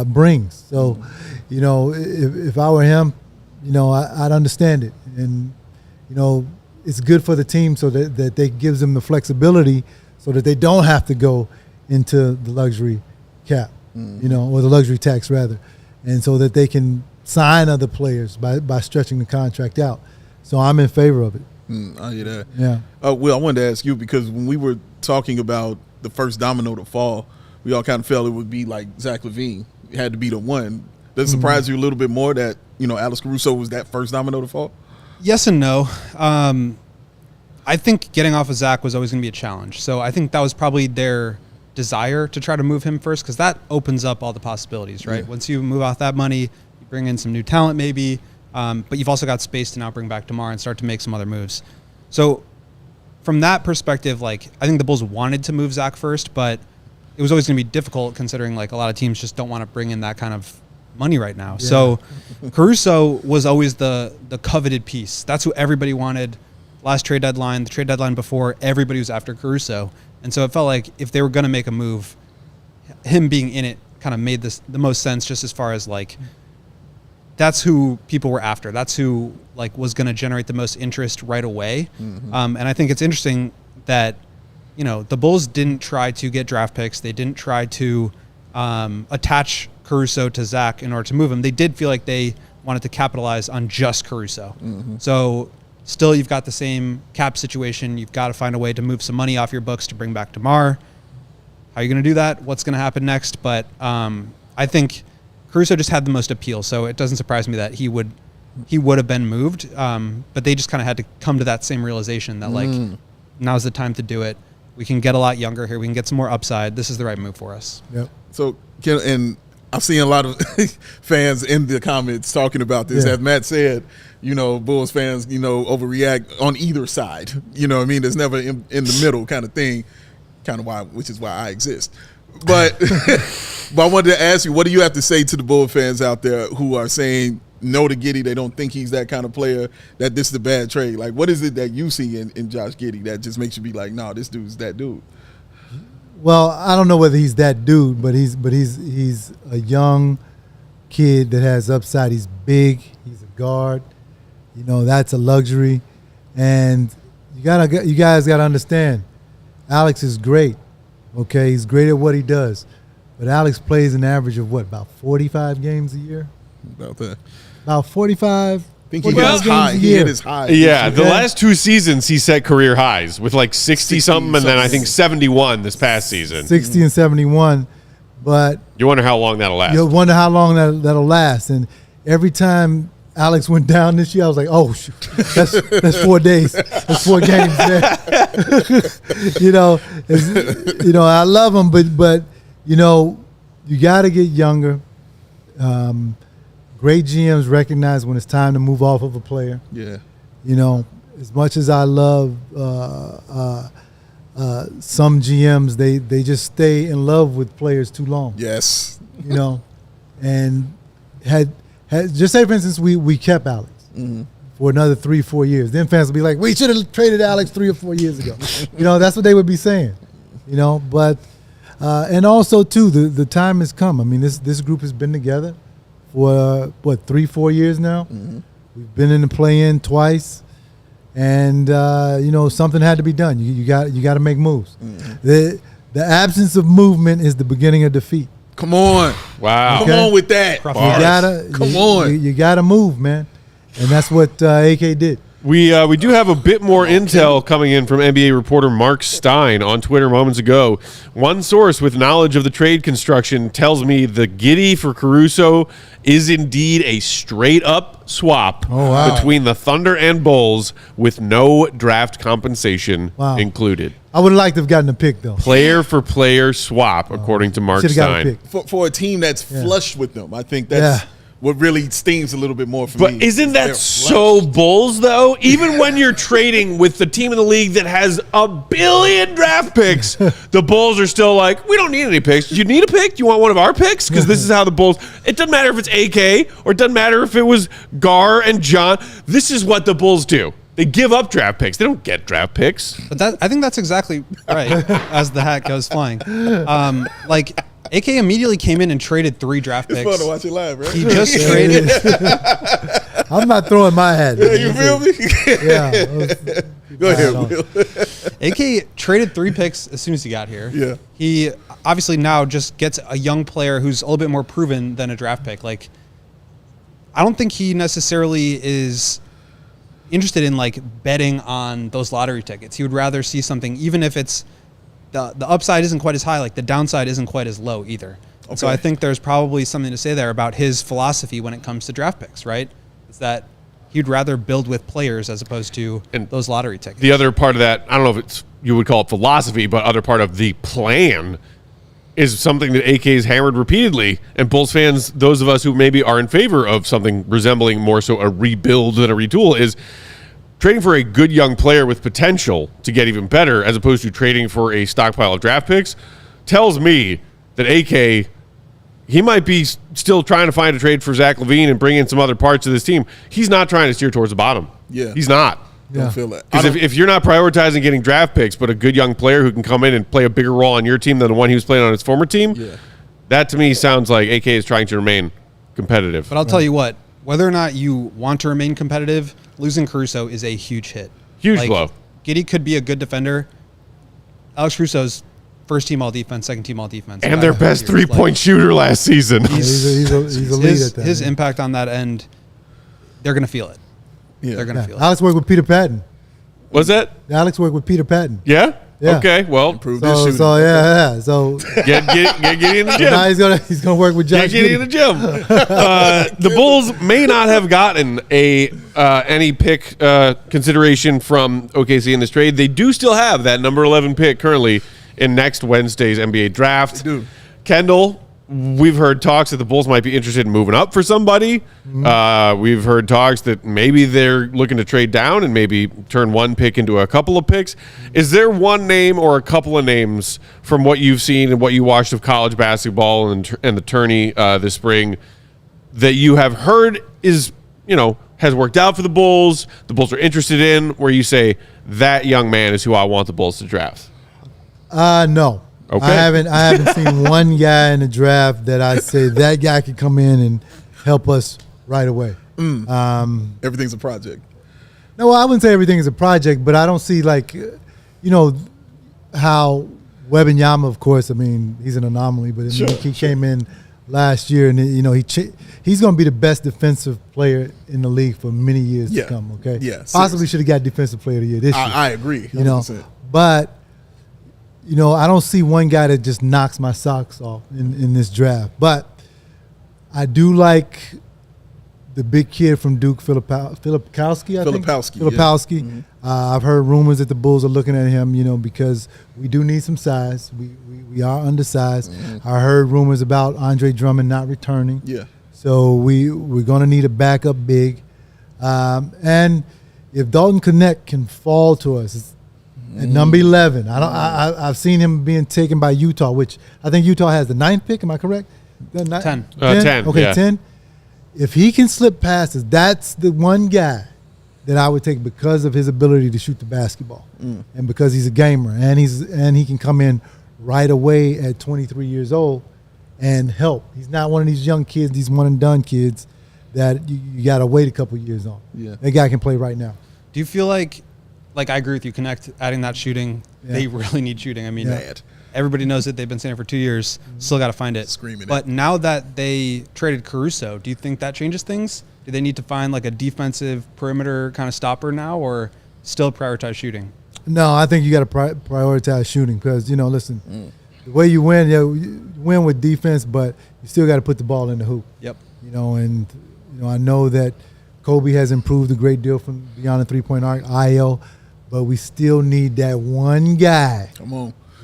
brings. So, if I were him, I'd understand it. And, it's good for the team so that they gives them the flexibility so that they don't have to go into the luxury cap, or the luxury tax rather. And so that they can sign other players by stretching the contract out. So I'm in favor of it. I hear that. Yeah. Will, I wanted to ask you, because when we were talking about the first domino to fall, we all kind of felt it would be like Zach LaVine. It had to be the one. Does it surprise you a little bit more that, Alex Caruso was that first domino to fall? Yes and no. I think getting off of Zach was always going to be a challenge. So I think that was probably their desire to try to move him first, because that opens up all the possibilities, right? Once you move out that money, you bring in some new talent maybe, but you've also got space to now bring back DeMar and start to make some other moves. So from that perspective, like, I think the Bulls wanted to move Zach first, but it was always going to be difficult considering like a lot of teams just don't want to bring in that kind of money right now. Yeah. So Caruso was always the coveted piece. That's who everybody wanted. Last trade deadline, the trade deadline before, everybody was after Caruso. And so it felt like if they were going to make a move, him being in it kind of made the most sense, just as far as like, that's who people were after. That's who like was going to generate the most interest right away. And I think it's interesting that, you know, the Bulls didn't try to get draft picks. They didn't try to attach Caruso to Zach in order to move him. They did feel like they wanted to capitalize on just Caruso. So still, you've got the same cap situation. You've got to find a way to move some money off your books to bring back DeMar. How are you going to do that? What's going to happen next? But I think Caruso just had the most appeal, so it doesn't surprise me that he would have been moved. But they just kind of had to come to that same realization that like now's the time to do it. We can get a lot younger here. We can get some more upside. This is the right move for us. Yep. So, and I've seen a lot of fans in the comments talking about this. Yeah. As Matt said, you know, Bulls fans, you know, overreact on either side. You know what I mean? There's never in the middle kind of thing, which is why I exist. But, but I wanted to ask you, what do you have to say to the Bull fans out there who are saying no to Giddey? They don't think he's that kind of player, that this is a bad trade. Like, what is it that you see in Josh Giddey that just makes you be like, no, this dude's that dude? Well, I don't know whether he's that dude, but he's a young kid that has upside. He's big. He's a guard. You know, that's a luxury. And you guys gotta understand, Alex is great. Okay, he's great at what he does. But Alex plays an average of what, about 45 games a year? About that. About 45. I think he hit his high. Yeah, the last 2 seasons he set career highs with like 60-something and then I think 71 this past season. 60 and 71. But you wonder how long that'll last. You'll wonder how long that'll last. And every time Alex went down this year, I was like, oh, shoot, that's 4 days. That's 4 games, man. I love him, but you know, you got to get younger. Great GMs recognize when it's time to move off of a player. Yeah. You know, as much as I love some GMs, they just stay in love with players too long. Yes. You know, and had just say, for instance, we kept Alex for another 3-4 years. Then fans would be like, we should have traded Alex 3 or 4 years ago. You know, that's what they would be saying. You know, but and also too, the time has come. I mean, this group has been together for 3-4 years now. We've been in the play-in twice, and you know, something had to be done. You got to make moves. The absence of movement is the beginning of defeat. Come on, wow, come on with that. You gotta move, man, and that's what AK did. We do have a bit more intel coming in from NBA reporter Mark Stein on Twitter moments ago. One source with knowledge of the trade construction tells me the Giddey for Caruso is indeed a straight-up swap between the Thunder and Bulls with no draft compensation included. I would have liked to have gotten a pick, though. Player-for-player swap, according to Mark Stein. For a team that's flush with them, I think that's what really stings a little bit more for me. But isn't that so Bulls, though? Even when you're trading with the team in the league that has 1 billion draft picks, the Bulls are still like, we don't need any picks. Do you need a pick? Do you want one of our picks? Because this is how the Bulls – it doesn't matter if it's AK or it doesn't matter if it was Gar and John. This is what the Bulls do. They give up draft picks. They don't get draft picks. But I think that's exactly right as the hat goes flying. Like – AK immediately came in and traded 3 draft picks. It's fun to watch it live, right? He just traded. I'm not throwing my hat. Yeah, you feel me? Yeah. Go ahead, Will. AK traded 3 picks as soon as he got here. Yeah. He obviously now just gets a young player who's a little bit more proven than a draft pick. Like, I don't think he necessarily is interested in like betting on those lottery tickets. He would rather see something, even if it's the upside isn't quite as high, like the downside isn't quite as low either. Okay. So I think there's probably something to say there about his philosophy when it comes to draft picks, right? It's that he'd rather build with players as opposed to those lottery tickets. The other part of that, I don't know if you would call it philosophy, but other part of the plan is something that AK has hammered repeatedly, and Bulls fans, those of us who maybe are in favor of something resembling more so a rebuild than a retool, is trading for a good young player with potential to get even better as opposed to trading for a stockpile of draft picks tells me that AK, he might be still trying to find a trade for Zach LaVine and bring in some other parts of this team. He's not trying to steer towards the bottom. Yeah. He's not. Don't feel that. Because if you're not prioritizing getting draft picks, but a good young player who can come in and play a bigger role on your team than the one he was playing on his former team, that to me sounds like AK is trying to remain competitive. But I'll tell you what, whether or not you want to remain competitive, losing Caruso is a huge hit. Huge blow. Giddey could be a good defender. Alex Caruso's first team all defense, second team all defense. And their best three-point shooter last season. He's a lead at that. His impact on that end, they're going to feel it. Yeah. They're going to feel it. Alex worked with Peter Patton. Was that? Alex worked with Peter Patton. Yeah? Yeah. Okay, well, Improve this shooting. So get Giddey in the gym. now he's gonna work with Josh Get Giddey in the gym. The Bulls may not have gotten any pick consideration from OKC in this trade. They do still have that number 11 pick currently in next Wednesday's NBA draft. They do. Kendall, we've heard talks that the Bulls might be interested in moving up for somebody. We've heard talks that maybe they're looking to trade down and maybe turn one pick into a couple of picks. Is there one name or a couple of names from what you've seen and what you watched of college basketball and the tourney this spring that you have heard is, has worked out for the Bulls are interested in, where you say that young man is who I want the Bulls to draft? No. Okay. I haven't seen one guy in the draft that I say that guy could come in and help us right away. Everything's a project. No, I wouldn't say everything is a project, but I don't see how Wembanyama, of course. I mean, he's an anomaly, but he came in last year, and he's going to be the best defensive player in the league for many years to come. Okay, possibly should have got Defensive Player of the Year this year. I agree. 100%. But. I don't see one guy that just knocks my socks off in this draft. But I do like the big kid from Duke, Filipowski. Yeah. I've heard rumors that the Bulls are looking at him, because we do need some size. We are undersized. I heard rumors about Andre Drummond not returning. Yeah. So we're going to need a backup big. And if Dalton Connect can fall to us, at number 11, I've seen him being taken by Utah, which I think Utah has the 9th pick. Am I correct? 10. 10. Okay, yeah. 10. If he can slip past us, that's the one guy that I would take because of his ability to shoot the basketball, and because he's a gamer, and he can come in right away at 23 years old and help. He's not one of these young kids, these one and done kids that you got to wait a couple years on. Yeah. That guy can play right now. Do you feel like I agree with you, adding that shooting, they really need shooting. I mean, everybody knows that they've been saying it for 2 years, still got to find it. Screaming but now that they traded Caruso, do you think that changes things? Do they need to find a defensive perimeter kind of stopper now, or still prioritize shooting? No, I think you got to prioritize shooting because, listen, the way you win, you win with defense, but you still got to put the ball in the hoop. Yep. I know that Kobe has improved a great deal from beyond the three-point arc, IL, but we still need that one guy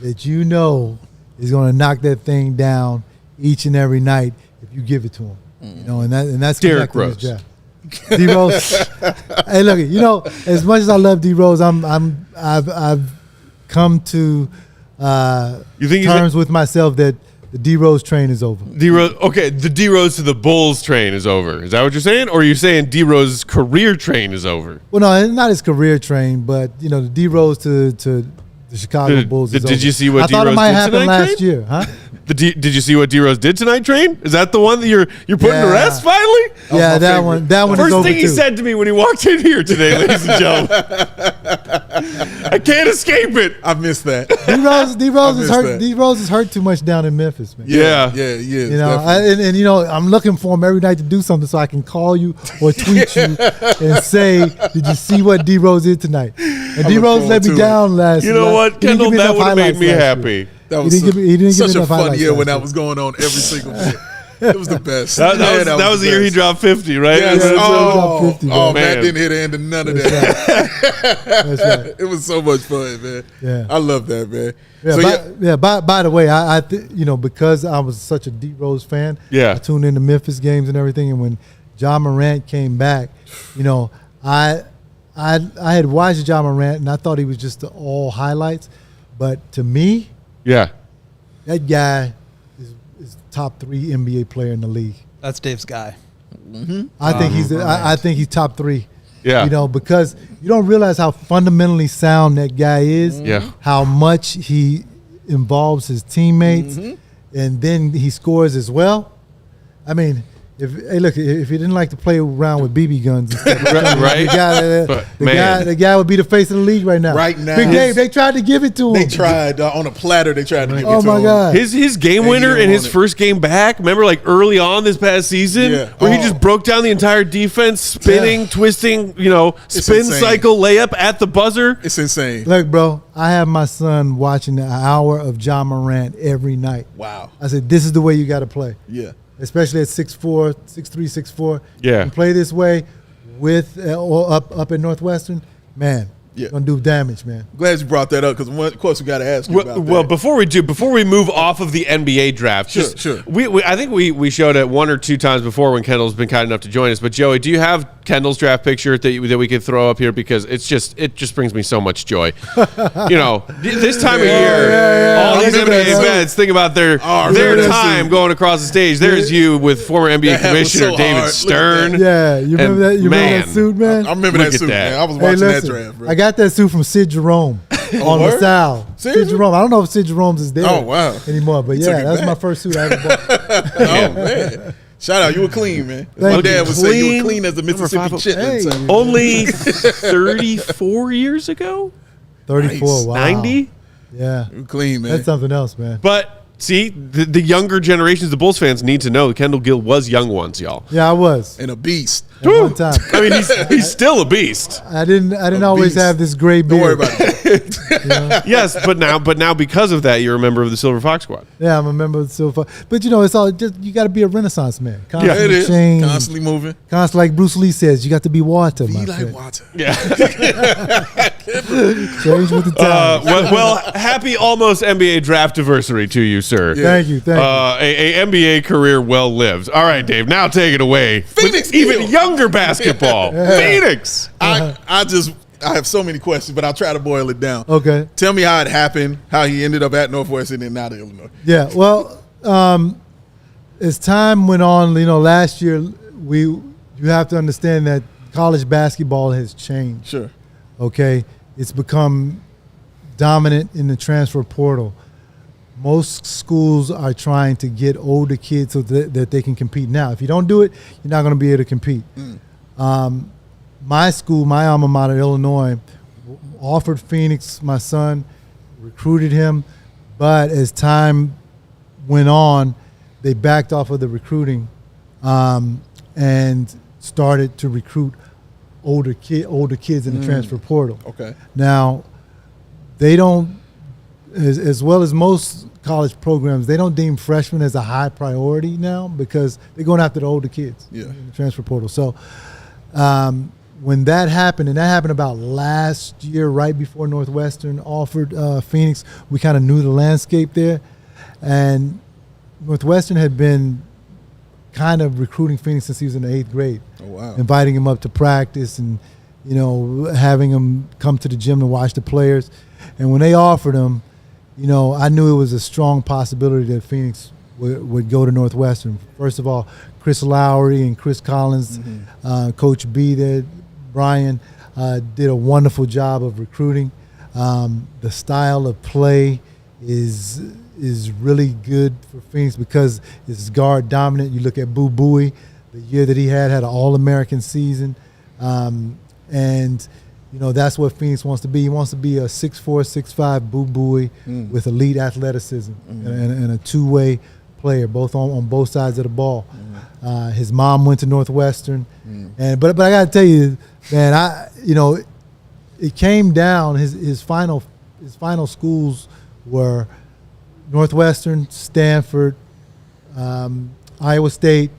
that is going to knock that thing down each and every night if you give it to him. And that's Derrick Rose. D Rose. Hey, look, as much as I love D Rose, I've come to terms with myself that the D Rose train is over. The D Rose to the Bulls train is over. Is that what you're saying, or are you saying D Rose's career train is over? Well, no, not his career train, but the D Rose to the Chicago Bulls is over. Did you see what I thought D-Rose it might did happen tonight, last Train? year, huh? Did you see what D Rose did tonight, Train? Is that the one that you're putting to rest finally? Yeah, that one. That one First is over thing he too. said to me when he walked in here today, ladies and gentlemen. I can't escape it. I missed that. D Rose is hurt. D Rose is hurt too much down in Memphis, man. Yeah. I'm looking for him every night to do something so I can call you or tweet you and say, "Did you see what D Rose did tonight?" And D Rose let me down last. You know what, Kendall? That would have made me happy. That was such a fun year when that was going on every single day. It was the best. That was the year he dropped 50, right? Yes. Yeah, Oh, 50, man. man. Matt didn't hit the end of none of that. That's right. It was so much fun, man. Yeah. I love that, man. Yeah, by the way, I because I was such a D Rose fan, Yeah. I tuned into Memphis games and everything, and when Ja Morant came back, I had watched Ja Morant and I thought he was just all highlights, but to me, Yeah. that guy is top 3 NBA player in the league. That's Dave's guy. I think I think he's top 3. Yeah. Because you don't realize how fundamentally sound that guy is. Yeah. How much he involves his teammates, and then he scores as well. I mean, if he didn't like to play around with BB guns and stuff, Right. the guy would be the face of the league right now. Right now. Big Dave, they tried to give it to him. They tried on a platter. They tried to give it to Oh him. my God. His game And winner he in his won it. first game back, remember like early on this past season, Yeah. where he Oh. just broke down the entire defense, spinning, twisting, spin insane. cycle layup at the buzzer. It's insane. Look, bro, I have my son watching an hour of Ja Morant every night. Wow. I said, this is the way you got to play. Yeah. Especially at 6'4", 6'3", 6'4". Yeah. And play this way with or up at Northwestern, man. Yeah. Gonna do damage, man. Glad you brought that up because, of course, we got to ask you about Well, that. before we move off of the NBA draft, Sure. I think we showed it 1 or 2 times before when Kendall's been kind enough to join us. But Joey, do you have Kendall's draft picture that we could throw up here, because it just brings me so much joy. This time of year, all these Look at NBA that. vets think about their remember that time suit. going across the stage. There's you with former NBA That hat was Commissioner so David hard. Look at Stern. that. Yeah, you remember that? You remember that suit, man? I remember Look that at suit, that. man. I was Hey, watching listen, that draft, bro. I got that suit from Sid Jerome on word? LaSalle. Sid Seriously? Jerome. I don't know if Sid Jerome's is there Oh, wow. anymore, but took yeah, it that's back. my first suit I ever bought. Oh, man. Shout out. You were clean, man. My Thank dad you. would say you Clean. were clean as a Mississippi Number chitlin. Hey. son. Only 34 years ago, 34, Nice. wow. 90. Yeah, You were clean, man. that's something else, man. But see, the younger generations of Bulls fans need to know Kendall Gill was young once, y'all. Yeah, I was And a beast. at one time. I mean, he's still a beast. I didn't always beast. have this gray beard. Don't worry about it. Yes, but now because of that, you're a member of the Silver Fox Squad. Yeah, I'm a member of the Silver Fox. But it's all just, you got to be a Renaissance man. Constantly It is. change. Constantly moving. Constantly, like Bruce Lee says, you got to be water, my Be like friend. water. Yeah. Change with the time. Well, happy almost NBA draft anniversary to you, sir. Thank you. A NBA career well lived. All right, Dave. Now take it away. Phoenix With even Gill. younger basketball. Phoenix. I have so many questions, but I'll try to boil it down. Okay. Tell me how it happened, how he ended up at Northwestern and not Illinois. Yeah, well, as time went on, last year you have to understand that college basketball has changed. Sure. Okay, it's become dominant in the transfer portal. Most schools are trying to get older kids so that they can compete. Now, if you don't do it, you're not going to be able to compete. My school, my alma mater, Illinois, offered Phoenix my son, recruited him, but as time went on, they backed off of the recruiting and started to recruit older kids in the transfer portal. Okay. Now, they don't, as well as most college programs, they don't deem freshmen as a high priority now because they're going after the older kids in the transfer portal. So when that happened, and that happened about last year, right before Northwestern offered Phoenix, we kind of knew the landscape there. And Northwestern had been kind of recruiting Phoenix since he was in the 8th grade. Oh, wow. Inviting him up to practice and, having him come to the gym and watch the players. And when they offered him, I knew it was a strong possibility that Phoenix would go to Northwestern. First of all, Chris Lowry and Chris Collins, Coach B there, Brian, did a wonderful job of recruiting. The style of play is really good for Phoenix because it's guard dominant. You look at Boo Buie, the year that he had an All-American season. And that's what Phoenix wants to be. He wants to be a 6'4", 6'5" Boo Buie with elite athleticism and a two-way player, both on both sides of the ball. His mom went to Northwestern, but I got to tell you, man, it came down. His final schools were Northwestern, Stanford, Iowa State,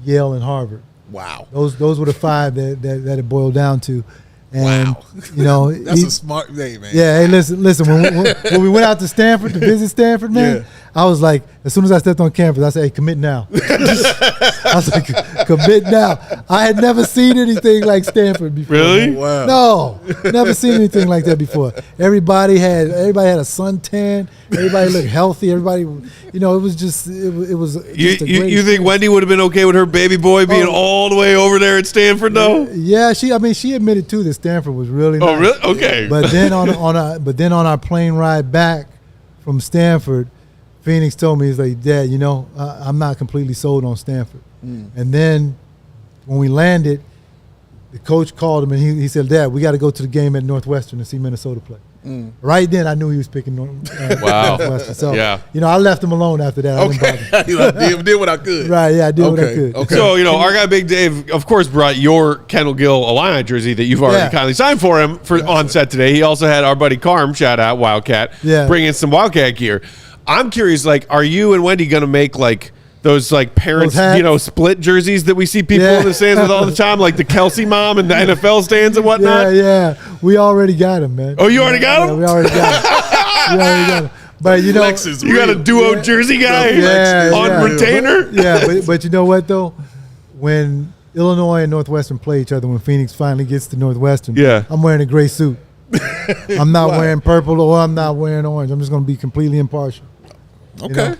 Yale, and Harvard. Wow. Those were the 5 that it boiled down to. And, Wow. you know, That's a smart day, man. Yeah, hey, listen. When we went out to Stanford to visit Stanford, man, Yeah. I was like, as soon as I stepped on campus, I said, "Hey, commit now." I was like, "Commit now." I had never seen anything like Stanford before. Really? Man. Wow. No, never seen anything like that before. Everybody had a suntan. Everybody looked healthy. Everybody, you know, it was just a great You think experience. Wendy would have been okay with her baby boy being all the way over there at Stanford, though? Yeah, she admitted too that Stanford was really nice. Oh, really? Okay. But then on our plane ride back from Stanford, Phoenix told me, he's like, "Dad, you know, I'm not completely sold on Stanford." And then when we landed, the coach called him and he said, "Dad, we got to go to the game at Northwestern to see Minnesota play." Right then, I knew he was picking Wow. Northwestern. So, Yeah. you know, I left him alone after that. I didn't bother. You like, did what I could. Right, yeah, I did what I Okay, could. okay. So, you know, our guy Big Dave, of course, brought your Kendall Gill Illini jersey that you've already Yeah. kindly signed for him on set today. He also had our buddy Carm, shout out, Wildcat, Yeah. bring in some Wildcat gear. I'm curious, like, are you and Wendy going to make, like, those, like, parents, Those hats? you know, split jerseys that we see people Yeah. in the stands with all the time, like the Kelsey mom and the NFL stands and whatnot? Yeah. We already got him, man. Oh, you already got him? Yeah, we already got him. But, you know, Flex is You got a real. duo jersey guy Yeah, on yeah. retainer? but you know what, though? When Illinois and Northwestern play each other, when Phoenix finally gets to Northwestern, Yeah. I'm wearing a gray suit. I'm not wearing purple or I'm not wearing orange. I'm just going to be completely impartial. You Okay. know?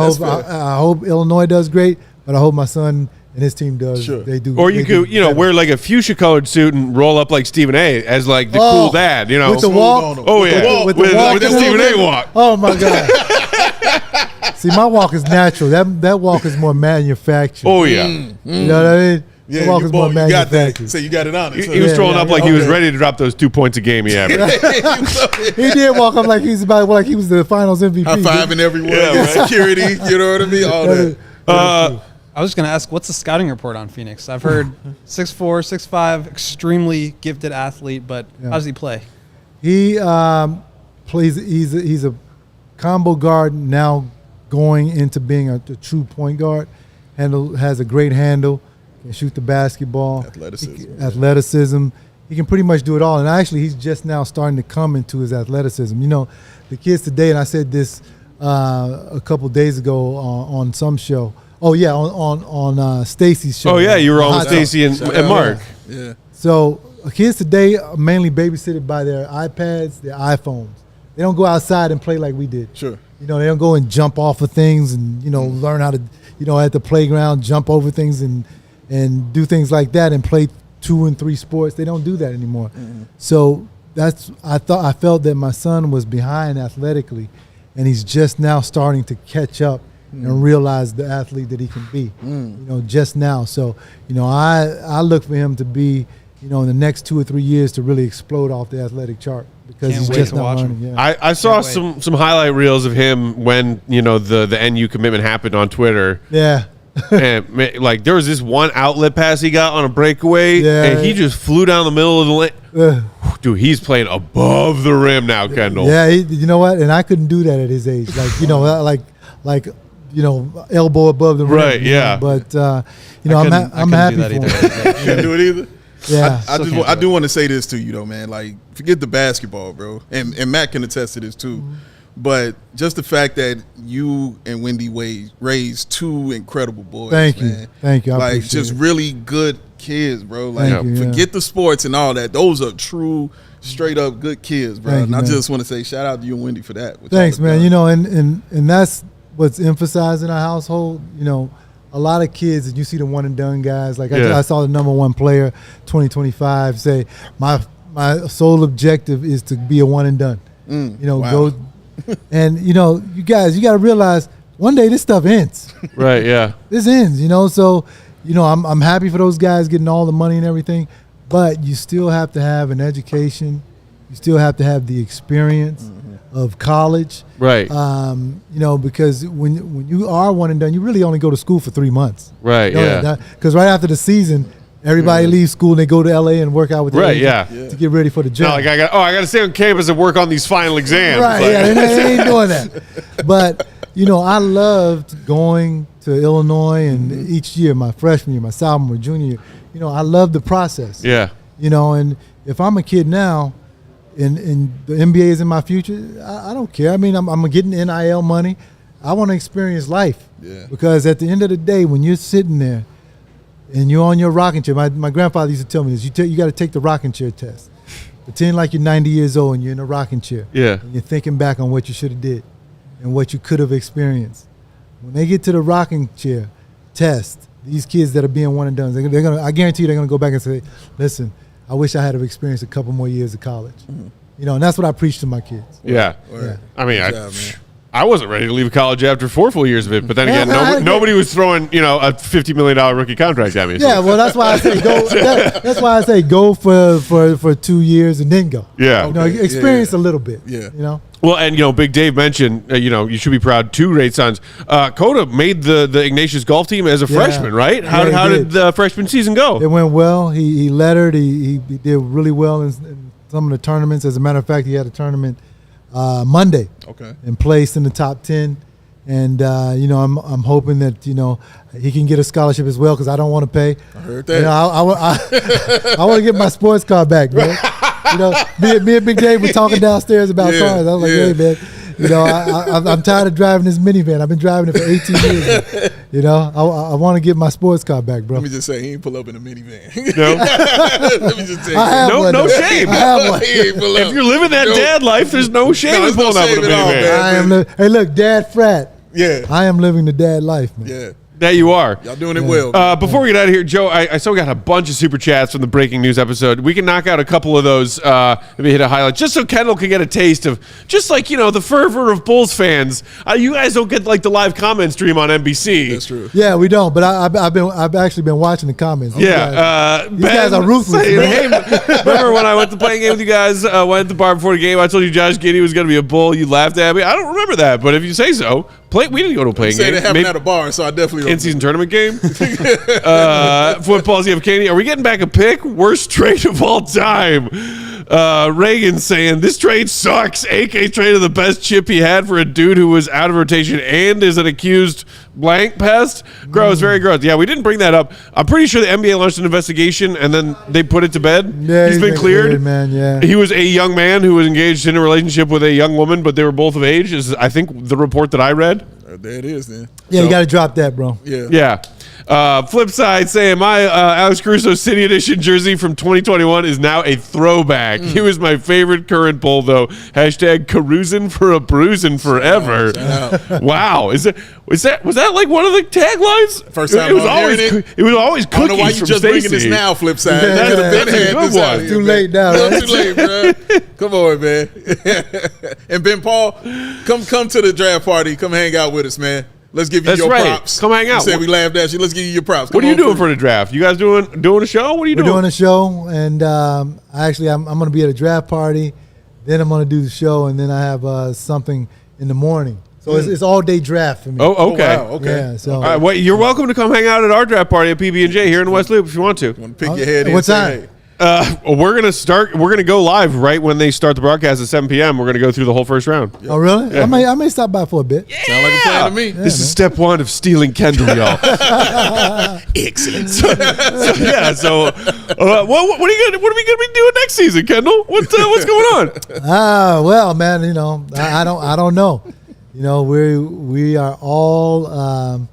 That's I hope Illinois does great, but I hope my son and his team does. Sure. They do. Or you they do could, you know, better. wear like a fuchsia colored suit and roll up like Stephen A. as like the Oh, cool dad, you know. with the Smooth walk. on 'em. Oh, With yeah. the walk. with with walk the a little Stephen bit. A. walk. Oh my God! See, my walk is natural. That walk is more manufactured. Oh, yeah. You know what I mean? Yeah, the walk is more you got that. manufactured. So you got it on it. He was Yeah, throwing yeah, up like yeah. he was Okay. ready to drop those 2 points a game he averaged. He did walk up like he was the Finals MVP. High fiving everyone, Yeah, right. security, you know what I mean? All that. I was going to ask, what's the scouting report on Phoenix? I've heard 6'4", 6'5", extremely gifted athlete, but how does he play? He plays. He's a combo guard now, going into being a true point guard. Has a great handle, can shoot the basketball. Athleticism. He can pretty much do it all. And actually, he's just now starting to come into his athleticism. You know, the kids today, and I said this a couple days ago on some show. Oh yeah, on Stacy's show. Oh, yeah, you were on with Hot Talk. Stacy and Mark. Yeah. So kids today are mainly babysitted by their iPads, their iPhones. They don't go outside and play like we did. Sure. You know, they don't go and jump off of things and, you know, learn how to, you know, at the playground, jump over things and do things like that and play 2 and 3 sports. They don't do that anymore. So I felt that my son was behind athletically, and he's just now starting to catch up and realize the athlete that he can be, you know, just now. So, you know, I look for him to be, you know, in the next 2 or 3 years to really explode off the athletic chart because Can't he's wait just to now watch learning. him. Yeah. I saw Can't wait. some highlight reels of him when, you know, the NU commitment happened on Twitter. Yeah. And like there was this one outlet pass he got on a breakaway, Yeah. and he just flew down the middle of the lane. Dude, he's playing above the rim now, Kendall. Yeah, you know what? And I couldn't do that at his age. Like, you know, like you know, elbow above the rim. Right, you know? yeah. But you know, I'm happy for him. Can't do it either. Yeah. I do want to say this to you though, man. Like, forget the basketball, bro, and Matt can attest to this too. Mm-hmm. But just the fact that you and Wendy raised 2 incredible boys. Thank you. man. Thank you. I Like, appreciate just it. really good kids, bro. Like, Thank you, yeah. forget the sports and all that. Those are true, straight up good kids, bro. Thank And you, I man. just want to say shout out to you and Wendy for that. what Thanks, y'all man. have You done. know, and that's what's emphasized in our household. You know, a lot of kids, and you see the one and done guys. Like Yeah. I saw the number 1 player, 2025, say my sole objective is to be a one and done. You know, wow. go and you know, you guys, you got to realize one day this stuff ends. Right, yeah. This ends, you know. So, you know, I'm happy for those guys getting all the money and everything, but you still have to have an education. You still have to have the experience of college. Right. You know, because when you are one and done, you really only go to school for 3 months. Right, yeah. Because right after the season, everybody leaves school and they go to LA and work out with the Right, agent yeah. to get ready for the job. No, like I got to stay on campus and work on these final exams. Right, Like- yeah, they ain't doing that. But, you know, I loved going to Illinois, and each year, my freshman year, my sophomore, junior year, I love the process. Yeah. And if I'm a kid now, and the NBA is in my future, I don't care. I mean, I'm getting NIL money. I want to experience life. Yeah. Because at the end of the day, when you're sitting there and you're on your rocking chair, my grandfather used to tell me this, you got to take the rocking chair test. Pretend like you're 90 years old and you're in a rocking chair. Yeah. And you're thinking back on what you should have did and what you could have experienced. When they get to the rocking chair test, these kids that are being one and done, they're gonna. I guarantee you, they're gonna go back and say, "Listen, I wish I had experienced a couple more years of college." And that's what I preach to my kids. Yeah. Yeah. I mean, man. I wasn't ready to leave college after 4 full years of it, but then again, nobody was throwing a $50 million rookie contract at me. So. Yeah, well, that's why I say go. That's why I say go for 2 years and then go. Yeah. Experience a little bit. Yeah. Well, and Big Dave mentioned, you should be proud. 2 great sons. Coda made the Ignatius golf team as a freshman, right? How did the freshman season go? It went well. He lettered. He did really well in some of the tournaments. As a matter of fact, he had a tournament Monday. Okay. And placed in the top 10. And I'm hoping that he can get a scholarship as well because I don't want to pay. I heard that. I want to get my sports car back, man. Me and Big Dave were talking downstairs about cars. I was like, hey, man, I'm tired of driving this minivan. I've been driving it for 18 years. I want to get my sports car back, bro. Let me just say, he ain't pull up in a minivan. No. Let me just say, no shame. I have one. If you're living that dad life, there's no shame in pulling up in a minivan. Hey, look, dad frat. Yeah. I am living the dad life, man. Yeah. That you are. Y'all doing it well. Before we get out of here, Joe, I still got a bunch of super chats from the breaking news episode. We can knock out a couple of those if we hit a highlight, just so Kendall can get a taste of just like, the fervor of Bulls fans. You guys don't get like the live comment stream on NBC. That's true. Yeah, we don't. But I've actually been watching the comments. These guys are ruthless. Saying, hey, remember when I went to play a game with you guys? Went at the bar before the game. I told you Josh Giddey was going to be a Bull. You laughed at me. I don't remember that, but if you say so. We didn't go to a playing game. It happened at a bar, so I definitely don't. In-season tournament game. Football's Kenny. Are we getting back a pick? Worst trade of all time. Reagan saying this trade sucks. AK traded the best chip he had for a dude who was out of rotation and is an accused blank pest. Gross, very gross. Yeah, we didn't bring that up. I'm pretty sure the NBA launched an investigation and then they put it to bed. Yeah, he's been cleared. Man, yeah. He was a young man who was engaged in a relationship with a young woman, but they were both of age. Is I think the report that I read. There it is, then. Yeah, you got to drop that, bro. Yeah. Yeah. Flip side saying my Alex Caruso City Edition jersey from 2021 is now a throwback. He was my favorite current Bull, though. Hashtag Carusin for a bruising forever. Shout out. Wow. Was that like one of the taglines? First time it was I'm always hearing it. It was always cookies. I don't know why you from just Stacey. bringing this now, Flip side. Yeah, You could have been that's a had good this one. out here, Too man. late now, No, right? too late, bro. Come on, man. And Ben Paul, come to the draft party. Come hang out with us, man. Let's give you That's your right. props. Come hang out. You said we laughed at you. Let's give you your props. What are you doing for the draft? You guys doing a show? What are you We're doing? doing a show, and I'm going to be at a draft party. Then I'm going to do the show, and then I have something in the morning. So it's all day draft for me. Oh, okay. Oh, wow. Okay. Yeah. So All right, well, you're welcome to come hang out at our draft party at PB&J here in West Loop if you want to. Want to pick your head in. What say, time? hey. We're gonna go live right when they start the broadcast at 7 p.m. We're gonna go through the whole first round. Oh, really? Yeah. I may stop by for a bit. Sound like a plan to me. This is step one of stealing Kendall, y'all. Excellent. So what are we gonna be doing next season, Kendall? What's going on? Well, man, I don't know. We are all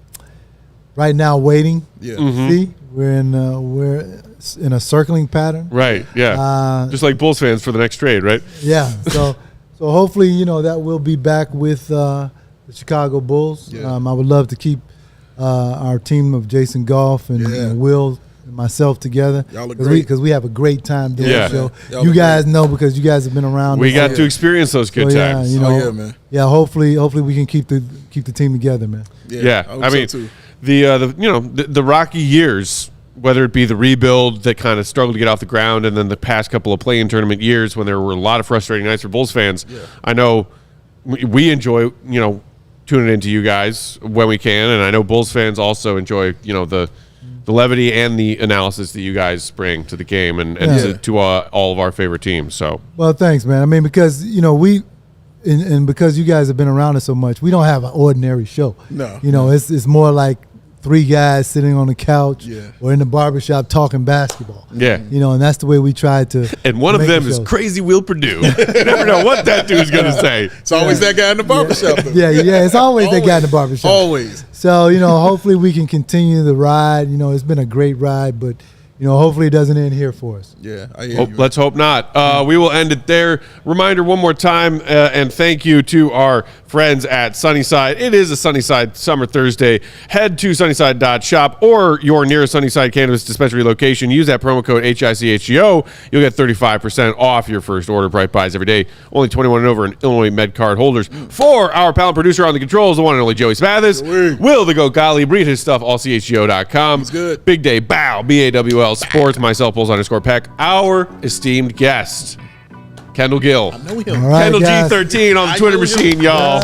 right now waiting. Yeah. To see, we're in a circling pattern. Right. Yeah. Just like Bulls fans for the next trade, right? Yeah. So hopefully, that we'll be back with the Chicago Bulls. Yeah. I would love to keep our team of Jason Goff and Will and myself together. Y'all look great. Because we have a great time doing Yeah. the show. Y'all You look guys know because you guys have been around. We us. got to experience those good So, yeah, times. you Oh, know, yeah, man. Yeah, hopefully we can keep the team together, man. Yeah. hope I so, mean, too. the rocky years, whether it be the rebuild that kind of struggled to get off the ground, and then the past couple of play-in tournament years when there were a lot of frustrating nights for Bulls fans. Yeah. I know we enjoy, tuning into you guys when we can, and I know Bulls fans also enjoy, the levity and the analysis that you guys bring to the game and to all of our favorite teams. So Well, thanks, man. I mean, because and because you guys have been around us so much, we don't have an ordinary show. No. You know, it's more like 3 guys sitting on the couch Yeah. or in the barbershop talking basketball. Yeah. You know, and that's the way we try to. And one of make them the is show. Crazy Will Purdue. You never know what that dude's going to say. It's always that guy in the barbershop. though. Yeah, it's always that guy in the barbershop. Always. So, you know, hopefully we can continue the ride. You know, it's been a great ride, but, you know, hopefully it doesn't end here for us. Yeah, I hear Oh, you. let's hope not. We will end it there. Reminder one more time, and thank you to our friends at Sunnyside. It is a Sunnyside Summer Thursday. Head to sunnyside.shop or your nearest Sunnyside Cannabis Dispensary location. Use that promo code HICHGO. You'll get 35% off your first order. Bright buys every day. Only 21 and over and Illinois Med card holders. For our pal and producer on the controls, the one and only Joey Smathis. Joey. Will the Goat Gottlieb. Read his stuff, allchgo.com. He's good. Big day, bow, BAWL Sports, myself, Bulls_Peck. Our esteemed guest, Kendall Gill. I know him. All right, Kendall guys. G13 on the I Twitter know him. machine, y'all.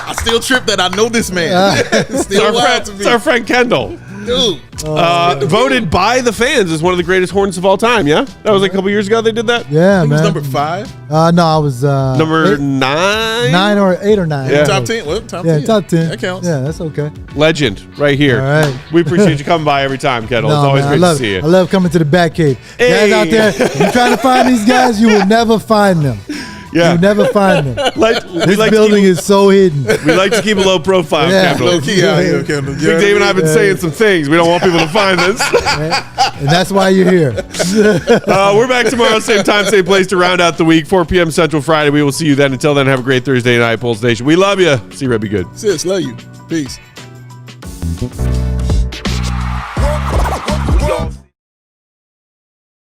I still trip that I know this man. It's still our, wild friend, to me. it's our friend Kendall. Dude. Voted by the fans as one of the greatest Hornets of all time, yeah? That was like a couple years ago they did that? Yeah, He was man. number 5. No, I was Number 8 9? or 8 or 9. Yeah. Top 10. Well, top Yeah, 10. top 10. That counts. Yeah, that's okay. Legend right here. All right. We appreciate you coming by every time, Kendall. It's always man, great I love to see you. I love coming to the Batcave. Hey. Guys out there, if you're trying to find these guys, you will never find them. Yeah. You'll never find them. This like building is so hidden. we like to keep a low profile, Yeah. Kendall. Low key out here, Kendall. Big Dave and I have been saying some things. We don't want people to find this. And that's why you're here. We're back tomorrow, same time, same place to round out the week, 4 p.m. Central Friday. We will see you then. Until then, have a great Thursday night, Bulls Nation. We love you. See you, Red. Be good. Sis, love you. Peace.